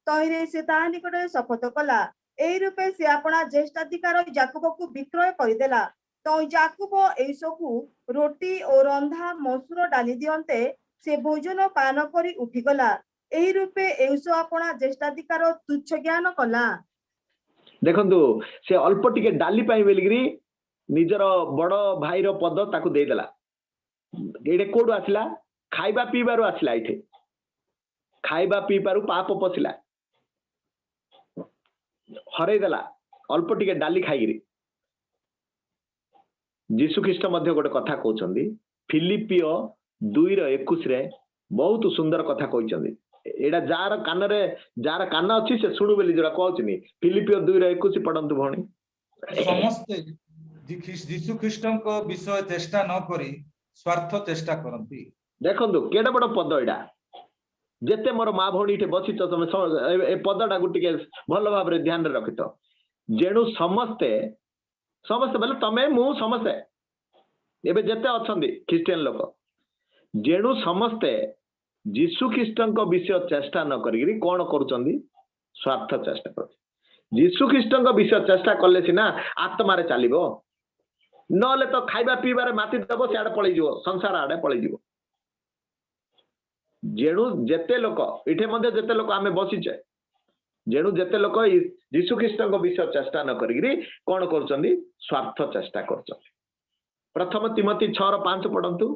तहिरे से ता निकट रे शपथ कला एही रूपे से आपना ज्येष्ठाधिकार जाकुब को विक्रय करिदेला तो जाकुब ऐसोकु रोटी और रंधा मसूर डाली दियंते से भोजन पान करी उठी गला एही रूपे ऐसो आपना ज्येष्ठाधिकार तुच्छ ज्ञान कला। देखंतु से अल्प टिके डाली पाई बेलिगिरी निजर बड़ भाई रो पद ताकू दे देला एडे कोडू आसिला खाइबा पीबारु आसिला इथे खाइबा पीबारु पाप पसिला हरै देला अल्प टिके डाली खाइगिरी जीसु ख्रीष्ट मध्य गोटे कथा कहउचंदी फिलिपियो 2:21 रे बहुत सुंदर कथा कहउचंदी एडा जार कान अछि से सुनु बेली जोरा कहउचनी फिलिपियो 2:21 पढंतु भणी समस्त जीसु ख्रीष्टଙ୍କ विषय चेष्टा न करी स्वार्थ चेष्टा करंती। देखंतु केडा बड़ पद एडा जेते मोर मां भणी इठे बसी तो तमे ए पदडा गु टिके भलो भाबरे ध्यान रे रखितो जेणु समस्ते बेले तमे मु समस्ते एबे जेते अछंदी क्रिश्चियन लोक जेणु समस्ते जीसु ख्रीष्टଙ୍କ विषय चेष्टा न करी कोन करूचंदी स्वार्थ चेष्टा कर जीसु ख्रीष्टଙ୍କ विषय चेष्टा कले सिना आत्मा रे चलिबो नले तो खाइबा पीबारे माती दबो से आडे पळै जिवो संसार आडे पळै जिवो जेणु जेते लोक इठे मध्ये जेते लोक आमे बसिचे जेणु जेते लोक जीसु ख्रीष्टଙ୍କ विषय चेष्टा न करी कोन करूचंदी स्वार्थ चेष्टा करचंदी। प्रथम तिमोथी 6:5 पढंतु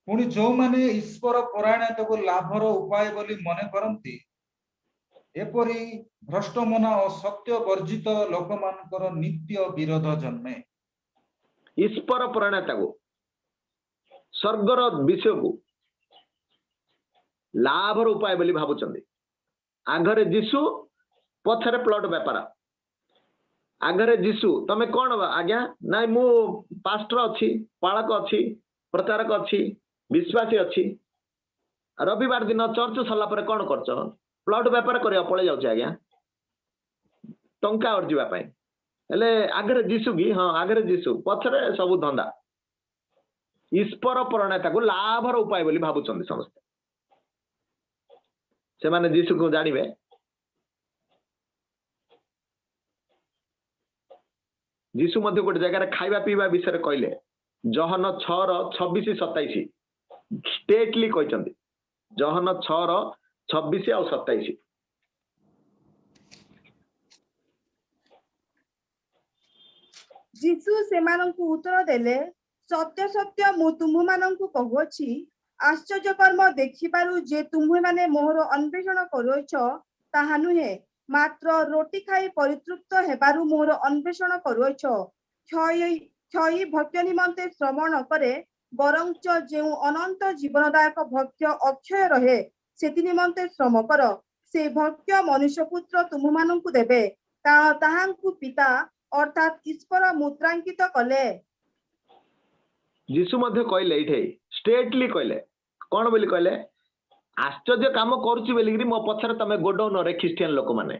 पुणी जो माने ईश्वर परायणता को लाभर उपाय बोली मने करंती एपरी भ्रष्ट मना और सत्य वर्जित लोक मानकर नित्य विरोध जन्मे। ईश्वर परायणता को स्वर्गर विषय को लाभर उपाय बोली भाबुचंदी आगरे जीसु पछरे प्लॉट व्यापार आगरे जीसु तमे कोन आज्ञा नाइ मु पास्टर अछि पालक अछि प्रचारक अछि विश्वासी अच्छी रविवार दिन चर्च सरला पर कौन करछ प्लॉट व्यापार करिया पळे जाउछ आज्ञा टंका अर्जिबा पई हेले आगरे जीसु की हाँ आगरे जीसु पछरे सब धंदा ईश्वर प्रणेता को लाभर उपाय बोली भाबुचंदी समस्त से माने जीसु को जानिबे जीसु मध्य गोटे जगह खाइबा पीवा विषय कहले जहन 6:26-27 स्टेटली कहते जहन 6:26 और 27 जीसु सेमानंकु उत्तर देले सत्य सत्य मु तुम मानंकु कहूछि आश्चर्य कर्म देखिबारु जे तुम्हे माने मोहर अन्वेषण करूछ ताहा नुहे मात्र रोटी खाई परितृप्त हेबारु मोहर अन्वेषण करूछ क्षयी भक्ष्य निमंते श्रम न करे बरंच जेउ अनंत जीवनदायक भक्ष्य अक्षय रहे सेति निमंते श्रम कर से भक्ष्य मनुष्य पुत्र तुम मानंकु देबे ताहांकु पिता अर्थात ईश्वर मुद्रांकित कले जीसु मध्य कहले इठे स्टेटली कहले कौन बोली कहले आश्चर्य काम करूची बोली मो पछरे तमे गोडौन रे ख्रिस्टियन लोक माने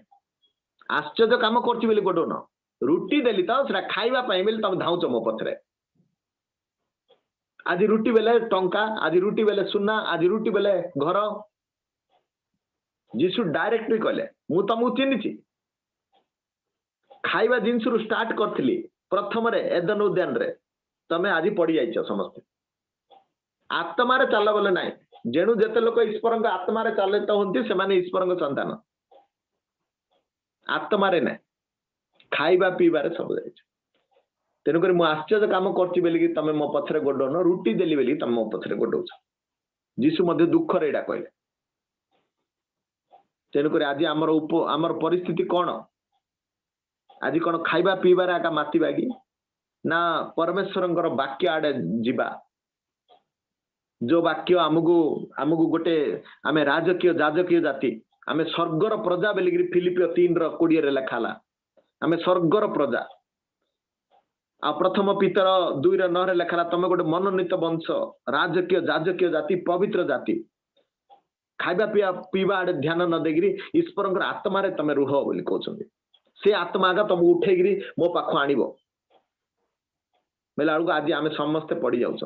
आश्चर्य काम करूची बोली गोडौन रुटी देली तो सेटा खाइबा पई बोली तमे धाउच मो पछरे आज रुटी बेले टंका आज रुटी बेले सुना आज रुटी बेले घर जीसु डायरेक्टली कहले मु तमु चिन्हिची खाइबा जिनस रु स्टार्ट करथिली प्रथम रे एदन उद्यान रे तमे आज पड़ी जाइछ समस्त आत्मा रे चल बोले नाही जेणु जेते लोक ईश्वर आत्मा रे चले तो होंती से माने ईश्वर संतान आत्मा रे नाही खाइबा पीबा रे सब जाइछ तेनु करी मु आश्चर्य काम करछि बेली कि तमे मो पछरे गोडौन रुटी देली बेली तमे मो पछरे गोडौछ जीसु मध्ये दुख रे एडा कहले तेनु करी आज हमर परिस्थिति कोन आज कौन खाइबा पीबार आका मातिबा कि ना परमेश्वर वाक्य आड़े जीवा जो वाक्य आमको गोटे आमे राजकीय जाजकीय जाति आमे स्वर्गर प्रजा बोलिकी फिलिपियो 3:20 रे लेखाला आमे स्वर्गर प्रजा आ प्रथम पीतर 2:9 रे लेखाला तमे गोटे मनोनीत वंश राजकीय जाजकीय जाति पवित्र जाति खाइबा पीबा आड़े ध्यान न देगिरी ईश्वर आत्मा रे तमे रुह बोली कहउछन्ती से आत्मा आगा तुम उठेगिरी मो पाख आनिबो बेला को आज आमे समस्ते पड़ी जाउछ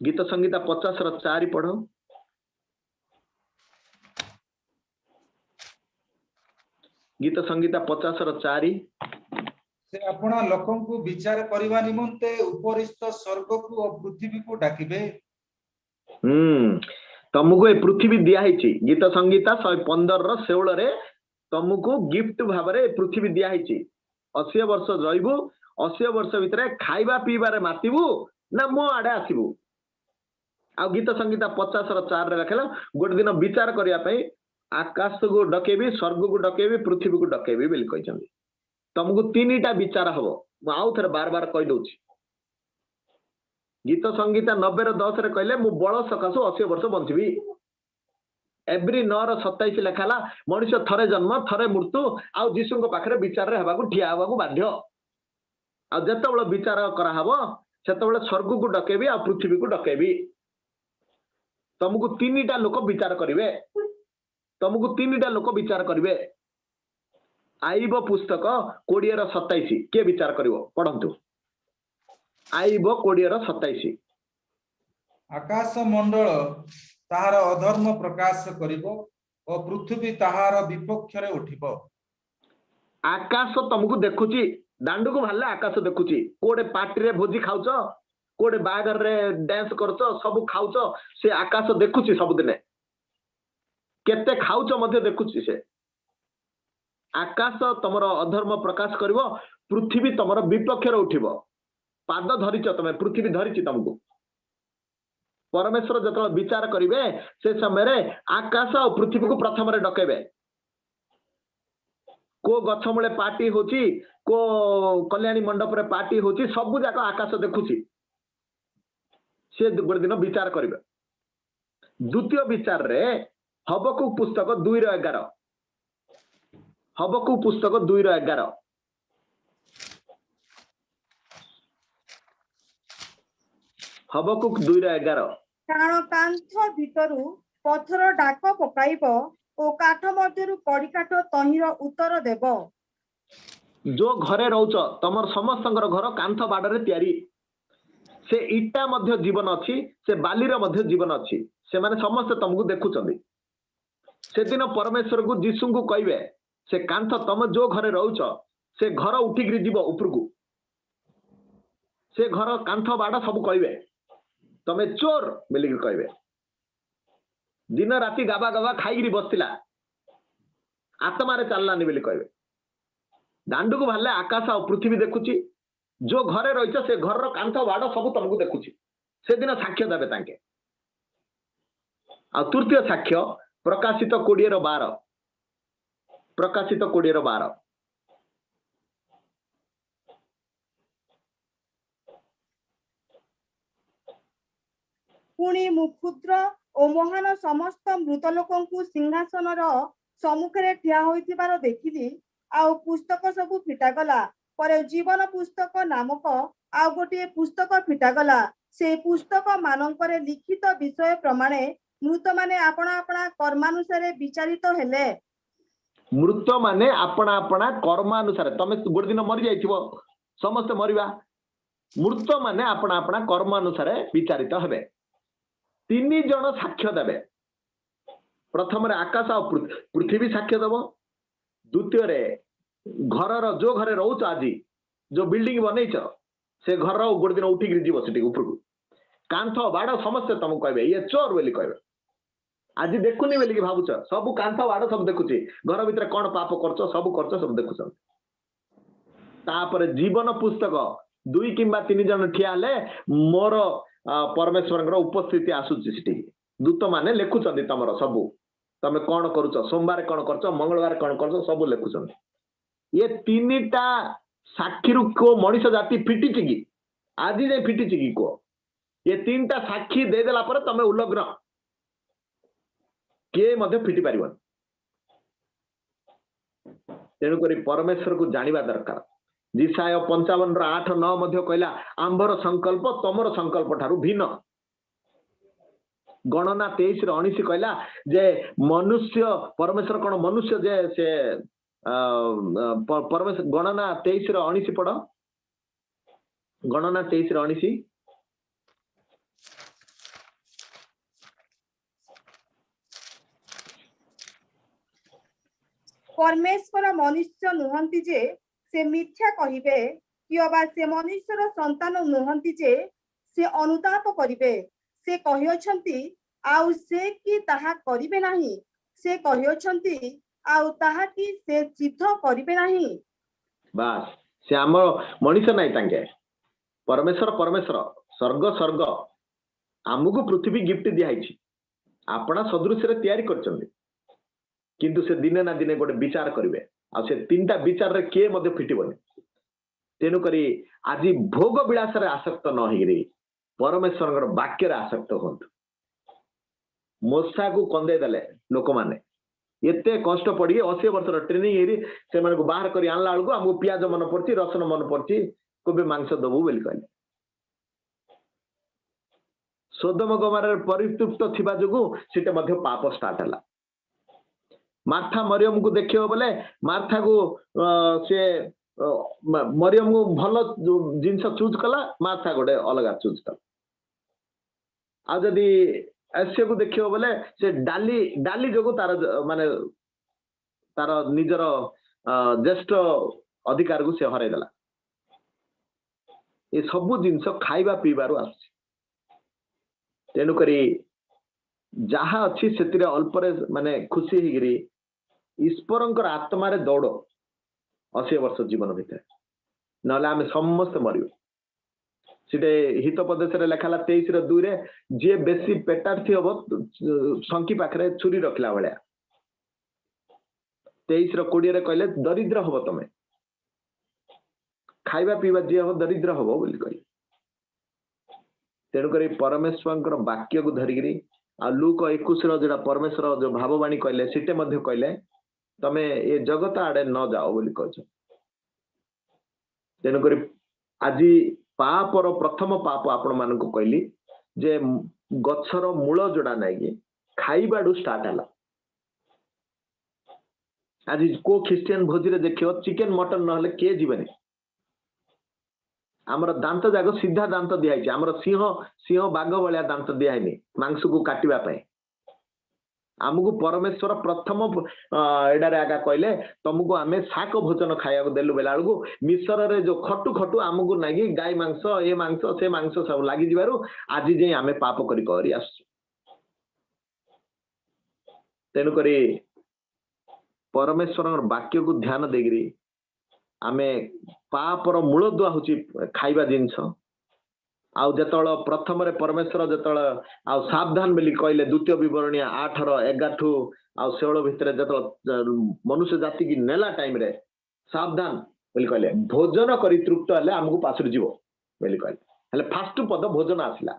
गीत संगीता 50:4 पढ़ो गीत संगीता 50:4 से अपना लोकन को विचार करबा निमंते उपरिस्थ स्वर्ग को और पृथ्वी को डाकिबे तुमको ए पृथ्वी दिया है गीत संगीता 115 रे तुमको गिफ्ट भाव में पृथ्वी दिया है 80 वर्ष रहीबू 80 वर्ष भितर खाइबा पीबारे मातिबू ना मो आड़े आसबू आ गीत संगीता 50:4 रे रखला गोटे दिन विचार करिया पई आकाश को डकेबी स्वर्ग को डकेबी पृथ्वी को डकेबी बोली कहछन्ती तुमको तीनटा विचार हबो मु आउ थरे बार बार कहि दउछि गीत संगीता 90:10 रे कहले मु बळ सकासु 80 वर्ष बंचबी एवरी 9:27 लेखाला मनुष्य थरे जन्म थरे मृत्यु आ जीसु को पाखरे विचार रे हबाकू ठिया हबाकू बाध्य आ जतबेले विचार करा हबो सेतबेले स्वर्ग को डकेबी आ पृथ्वी को डकेबी तुमको तीनटा लोक विचार करिवे तुमको तीनटा लोक विचार करिवे आईब पुस्तक 20:27 के विचार करिवो पढंतु आईब 20:27 आकाश मंडल ताहार अधर्म प्रकाश करिवो और पृथ्वी ताहार विपक्ष रे उठिबो आकाश तुमको देखुची दांडू को भाले आकाश देखुची कोडे पार्टी रे भोजी खाउछ कोडे बागर रे डांस करछ सब खाउछ से आकाश देखुची सब दिने केते खाउछ मध्ये देखुची से आकाश तमर अधर्म प्रकाश करिवो पृथ्वी तमर विपक्ष रे उठिबो पाद धरिछ तमे पृथ्वी धरिछि तुमको परमेश्वर जत विचार करिवे से समय रे आकाश और पृथ्वी को प्रथम रे डकेबे को गछ मूले पार्टी होची को कल्याणी मंडप रे पार्टी होची सब जाक आकाश देखुची से गोटे दिन विचार करिवे द्वितीय विचार रे हबकु पुस्तक 2:11 हबकु पुस्तक 2:11 हबकु 2:11 କାରଣ କାନ୍ଥ ଭିତରୁ ପଥର ଡାକ ପକାଇବ ଓ କାଠ ମଧ୍ୟରୁ କଡ଼ି କାଠ ତହିଁର ଉତ୍ତର ଦେବ। जो घरे रहुच तमर समस्तଙ୍କର घर कांथ बाडरे तयारी से इटा मध्य जीवन अच्छी से बालीर मध्य जीवन अच्छी से माने समस्त तुमको देखुचंदी से दिन परमेश्वर को जीसु को कहबे से कांथ तम जो घरे रहुच से घर उठिक जीव ऊपर को से घर कांथ बाड़ सब कहबे तमे चोर बोलिक कहबे दिन राति गाबा गाबा खाई बसला आत्मारे चललानी बोली कहबे दांडू को बाहर आकाश और पृथ्वी देखुची जो घरे रही से घर कांथ बाड़ सब तुमको देखुची से दिन साक्ष्य देवे तांके आ तृतीय साक्ष्य प्रकाशित 20:12 प्रकाशित 20:12 पुणी मु क्षुद्र और महान समस्त मृत लोकंकु सिंहासनर सम्मुखरे ठिया होइथिबार देखिली आउ पुस्तक सबु फिटागला पर जीवन पुस्तक नामक आउ गोटे पुस्तक फिटागला से पुस्तक मानंकरे लिखित विषय प्रमाणे मृत माने अपना अपना कर्मानुसारे विचारित हेले। मृत माने अपना अपना कर्मानुसार तमे गोटे दिन मरी जाइथिबो समस्त मरिबा मृत माने अपना अपना कर्मानुसार विचारित हेबे। 3 जन साक्ष्य देबे प्रथम रे आकाश और पृथ्वी साक्ष्य देबो द्वितीय रे घर जो घरे रहूच आज जो बिल्डिंग बनईच से घर गोटे दिन उठिक जीव से ऊपर को कांथ बाड़ समस्त तुमको कहबे ये चोर बोली कहबे आज देखुनी बोलिक भावुच सब कांथ बाड़ सब देखुची घर भितर कौन पाप करछ सब देखुछ तापर जीवन पुस्तक 2 किंबा 3 जन ठिया ले मोर परमेश्वर उपस्थिति आसुची सेठी दूत माने लेखुचंदी तमर सब तमे कौन करूछ सोमवार कौन करछ मंगलवार कौन करछ सब लेखुचंदी ये 3टा साक्षी को मनीष जाति फिटी कि आज जाए फिटी कि को ये 3टा साक्षी देदेला पर तमे उल्लग्न किए मध्य फिटी पारिबन तेणु करी परमेश्वर को जानिबा दरकार। जिसाय 55:8-9 मध्य कहला आंबर संकल्प तमर संकल्प ठारू भिन्न। गणना 23:19 कहला जे मनुष्य परमेश्वर कौन मनुष्य जे से परमेश्वर गणना 23:19 पढ़ गणना 23:19 परमेश्वर मनुष्य नुहंती जे से मिथ्या कहिबे कि अबा से मनुष्यर संतान नुहंती जे से अनुताप करिबे से कहियोछंती आउ से कि ताहा करिबे नाही से कहियोछंती आउ ताहा कि से सिद्ध करिबे नाही। बस से आम मनीष नहीं तांके परमेश्वर परमेश्वर स्वर्ग आमको पृथ्वी गिफ्ट दिखाई आपना सदृश तैयारी कर किंतु से दिने ना दिने गोटे विचार करेंगे आ से 3टा विचार रे किए मध्य फिटिबनी तेणु करी आज भोग विलास रे आसक्त न होई परमेश्वर वाक्य रे आसक्त होंतु। मोसा को कंदे देले लोक माने एते कष्ट पड़ी 80 वर्ष ट्रेनिंग एरी से माने को बाहर करी आनला बेलू हमको पियाज मन पड़ती रसुन मन पड़ती कोबे मांस दबु बोली कहले सोदम गमार परितृप्त थिबा जोगु सेटे मध्य पाप स्टार्ट हला। मार्था मरियम को देखियो बोले मार्था को से मरियम को भल जिनस चूज कला मार्था गोटे अलग चूज कला आ जदि ऐसे को देखियो बोले से डाली जोगु तार माने तार निजर ज्येष्ठ अधिकार को से हराई देला। ये सब जिनस खाइबा पीबारु आसी तेणु करी जहा अच्छी से अल्परे माने खुशी हिगिरी ईश्वर आत्मा रे दौड़ 80 वर्ष जीवन भितर ना आम समस्त मर सीटे हित प्रदेश लेखाला 23:2 रे जे बेसी पेटार थी हम संकी पाखे छुरी रखला भाया 23:20 रे कहले दरिद्र हम तमे खाइबा पीवा जी हम दरिद्र हम बोली कही तेणुक परमेश्वर वाक्य को धरिकी आ लूक 21 जो परमेश्वर जो भाववाणी कहले सीटे मध्य कहले तमे ये जगत आड़े न जाओ बोली कह तेणुक आज पापर प्रथम पाप आपण मान कहली जे गछर मूल जोड़ा नाई कि खाइबाडू स्टार्ट हला आज को ख्रिस्टियन भोजी रे देखियो चिकेन मटन नहले के जीवनी आमर दांत जाक सीधा दांत दिखाई आमर सिंह सिंह बाघ भाया दांत दिखाई मांस को काटिबा पई आमको परमेश्वर प्रथम एडारे आगा कहले तुमको आमे शाक भोजन खाया देलु बेला को मिश्र रे जो खटु खटु आमको नागी गाय मांस ए मांस से मांस सब लागी जिबारु आज जे आमे पाप करी करी आस तेनु करी परमेश्वर वाक्य को ध्यान देगिरी आमे पापर मूल दुआ होची खाइबा जिंस आउ जतल प्रथम रे परमेश्वर जतल आउ सावधान बोली कहले द्वितीय विवरणी 8:11 आउ 16 भितर जतल मनुष्य जाति की नेला टाइम रे सावधान बोली कहले भोजन करी तृप्त हले हमको पासुर जीवो बोली कहले हले फास्ट पद भोजन आसिला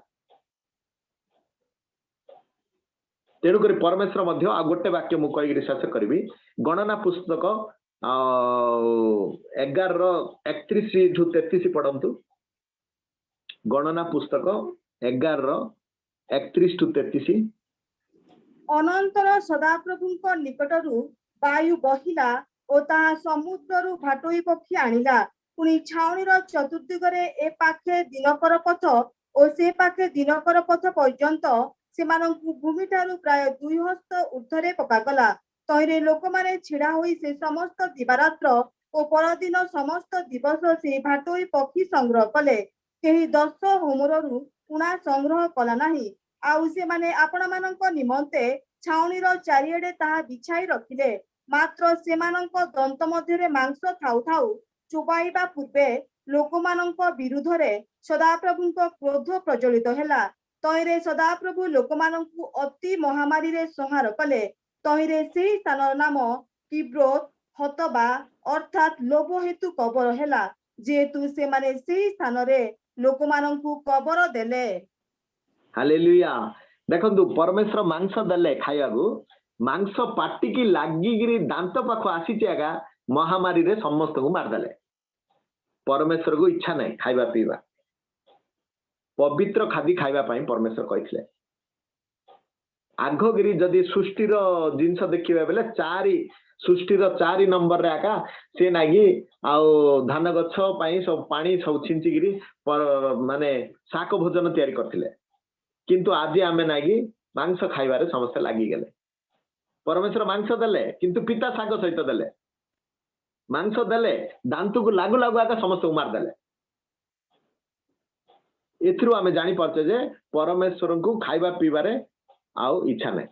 तेणु करी परमेश्वर मध्य आ गोटे वाक्य मु कहिगिरी शेष करबी गणना पुस्तक 11:31-33 पढ़ंतु गणना पुस्तक 11:31-33 अनंतर सदाप्रभुଙ୍କ निकटरू वायु बहिला ओ ताहा समुद्ररू भाटोई पक्षी आनिला पुणी छाउणीर चतुर्दिगरे ए पाखे दिनकर पथ ओ से पाखे दिनकर पथ पर्यंत सेमानंकु भूमि ठारू प्राय 2 हस्त ऊर्ध्वरे पकागला तहिरे लोक माने छिड़ा होई से समस्त दिवारात्र ओ परदिन समस्त दिवस से भाटोई पक्षी संग्रह कले केही 10 होमररू पुणा संग्रह कला नाही आउ से माने आपण मानक निमंते छाउणीर चारिएडे ताहा बिछाई रखिले मात्र सेमानक दंत मध्यरे मांस थाउ थाउ चुबाइबा पूर्वे लोकमानक विरुद्धरे सदाप्रभुଙ୍କ क्रोध प्रज्वलित ହେଲା तहिरे सदाप्रभु लोकमानଙ୍କୁ अति महामारी रे संहार कले तहिरे सेही स्थान नाम किब्रोत हतबा अर्थात लोभ हेतु कबर ହେଲା जेतु से माने सेही स्थान रे लोकमानଙ୍କୁ कबर देले हालेलुया देखंतु परमेश्वर मांस देले खायागु मांस पाटी की लागिगिरी दांत पाख आसी आगा महामारी रे समस्त को मार देले परमेश्वर को इच्छा नहीं खाइबा पीबा पवित्र खादी खाइबा पाई परमेश्वर कहिथिले आघगिरी जदि सृष्टिर जिंस देखिबा बेले सृष्टिर 4 नंबर रे आका से नागी आउ धान गछ पाई सब पानी सब छिंचिगिरी माने शाक भोजन तयारी करथिले किंतु आज आमे नागी मांस खाइबारे समस्त लागी गेले परमेश्वर मांस देले किंतु पिता शाक सहित देले मांस देले दांतु को लागू लागू आका समस्त को मार देले एथरु आमे जानि परछे जे परमेश्वर को खाइबा पीबारे आउ इच्छा नहीं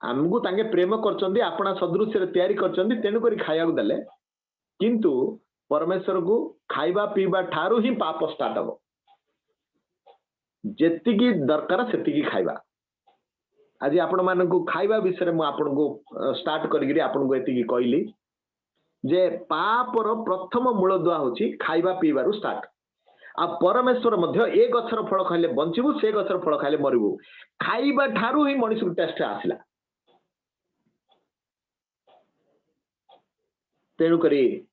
आमको तांगे प्रेम करचंदी आपना सदृश रे तयारी करचंदी तेनु करी खाया को देले किंतु परमेश्वर को खाइबा पीबा ठारू ही पाप स्टार्ट हो जेतिकी दरकार सेतिकी खाइबा आज आपण मान को खाइबा विषय मु आपण को स्टार्ट करिगिरी आपण को एतिकी कहली जे पापर प्रथम मूल दुआ होची खाइबा पीबारु स्टार्ट आ परमेश्वर मध्य ए गछर फल खाइले बंचिबु से गछर फल खाइले मरिबु खाइबा ठारू ही मनुष्य को टेस्ट आसिला तेणु करी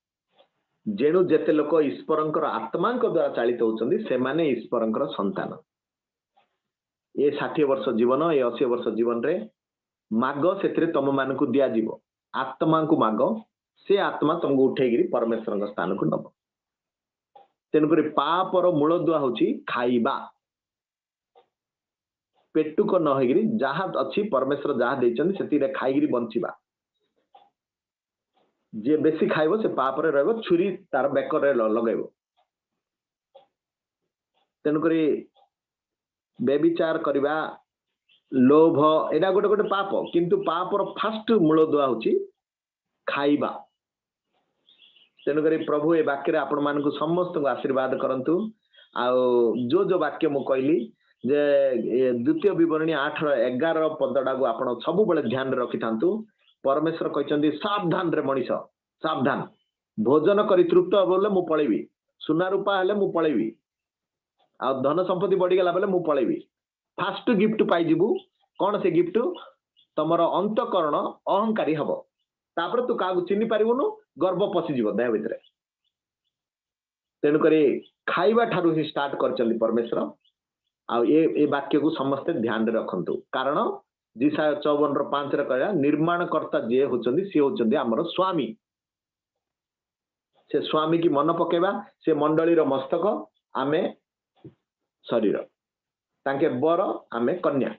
जेणु जेते लोक ईश्वरंकर आत्मांक द्वारा चालित होचंदी से माने ईश्वरंकर संतान ए 60 वर्ष जीवन ए 80 वर्ष जीवन रे माग सेतरे तम मान को दिया जीवो आत्मा को माग से आत्मा तुमको उठेगिरी परमेश्वर स्थान को नब तेणुक पापर मूल दुआ होची खाइबा पेटुक न होगिरी जहाँ अच्छी परमेश्वर जहाँ देचंदी सेति रे खाइगिरी बंचिबा जे बेसी खाइबो से पाप रे रहबो छुरी तार बेकर रे लगेबो तेणुक बेविचार करबा लोभ एडा गोटे गोटे पाप किंतु पापर फास्ट मूल दुआ होची खाइबा तेणुक प्रभु ए वाक्य आपण मान समस्त को आशीर्वाद करंतु आउ जो वाक्य मु कहली जे द्वितीय विवरणी 8:11 पदडा को आपण सब बेले ध्यान रे रखि थांतु परमेश्वर कहचंदी सावधान रे मनीष सावधान भोजन करी तृप्त बोले मु पळेबी सुना रूपा हेले मु पळेबी आ धन संपत्ति बढ़ी गला बेले मु पळेबी फास्ट गिफ्ट पाई जिबु कोन से गिफ्ट तमर अंतकरण अहंकारी हबो तापर तू कागु चिन्नी पारिबुनु गर्व पसी जीव देह भितर तेणुक खाइबा ठारू ही स्टार्ट कर परमेश्वर आ वाक्य को समस्ते ध्यान रखंतु कारण जिसाय 54:5 रे कहला निर्माणकर्ता जे होचंदी सी होचंदी हमर स्वामी से स्वामी की मन पकेबा से मंडली रो मस्तक आमे शरीर तांके बर आमे कन्या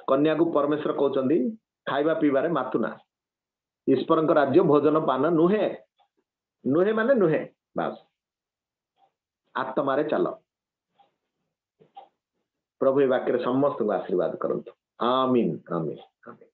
कन्या को परमेश्वर कहउचंदी खाइबा पीबारे मातुना ईश्वरଙ୍କ राज्य भोजन पान नुहे नुहे माने नुहे बस आत्मारे चलो प्रभु ए वाक्य समस्त को आशीर्वाद करंतु आमीन आमीन आमीन।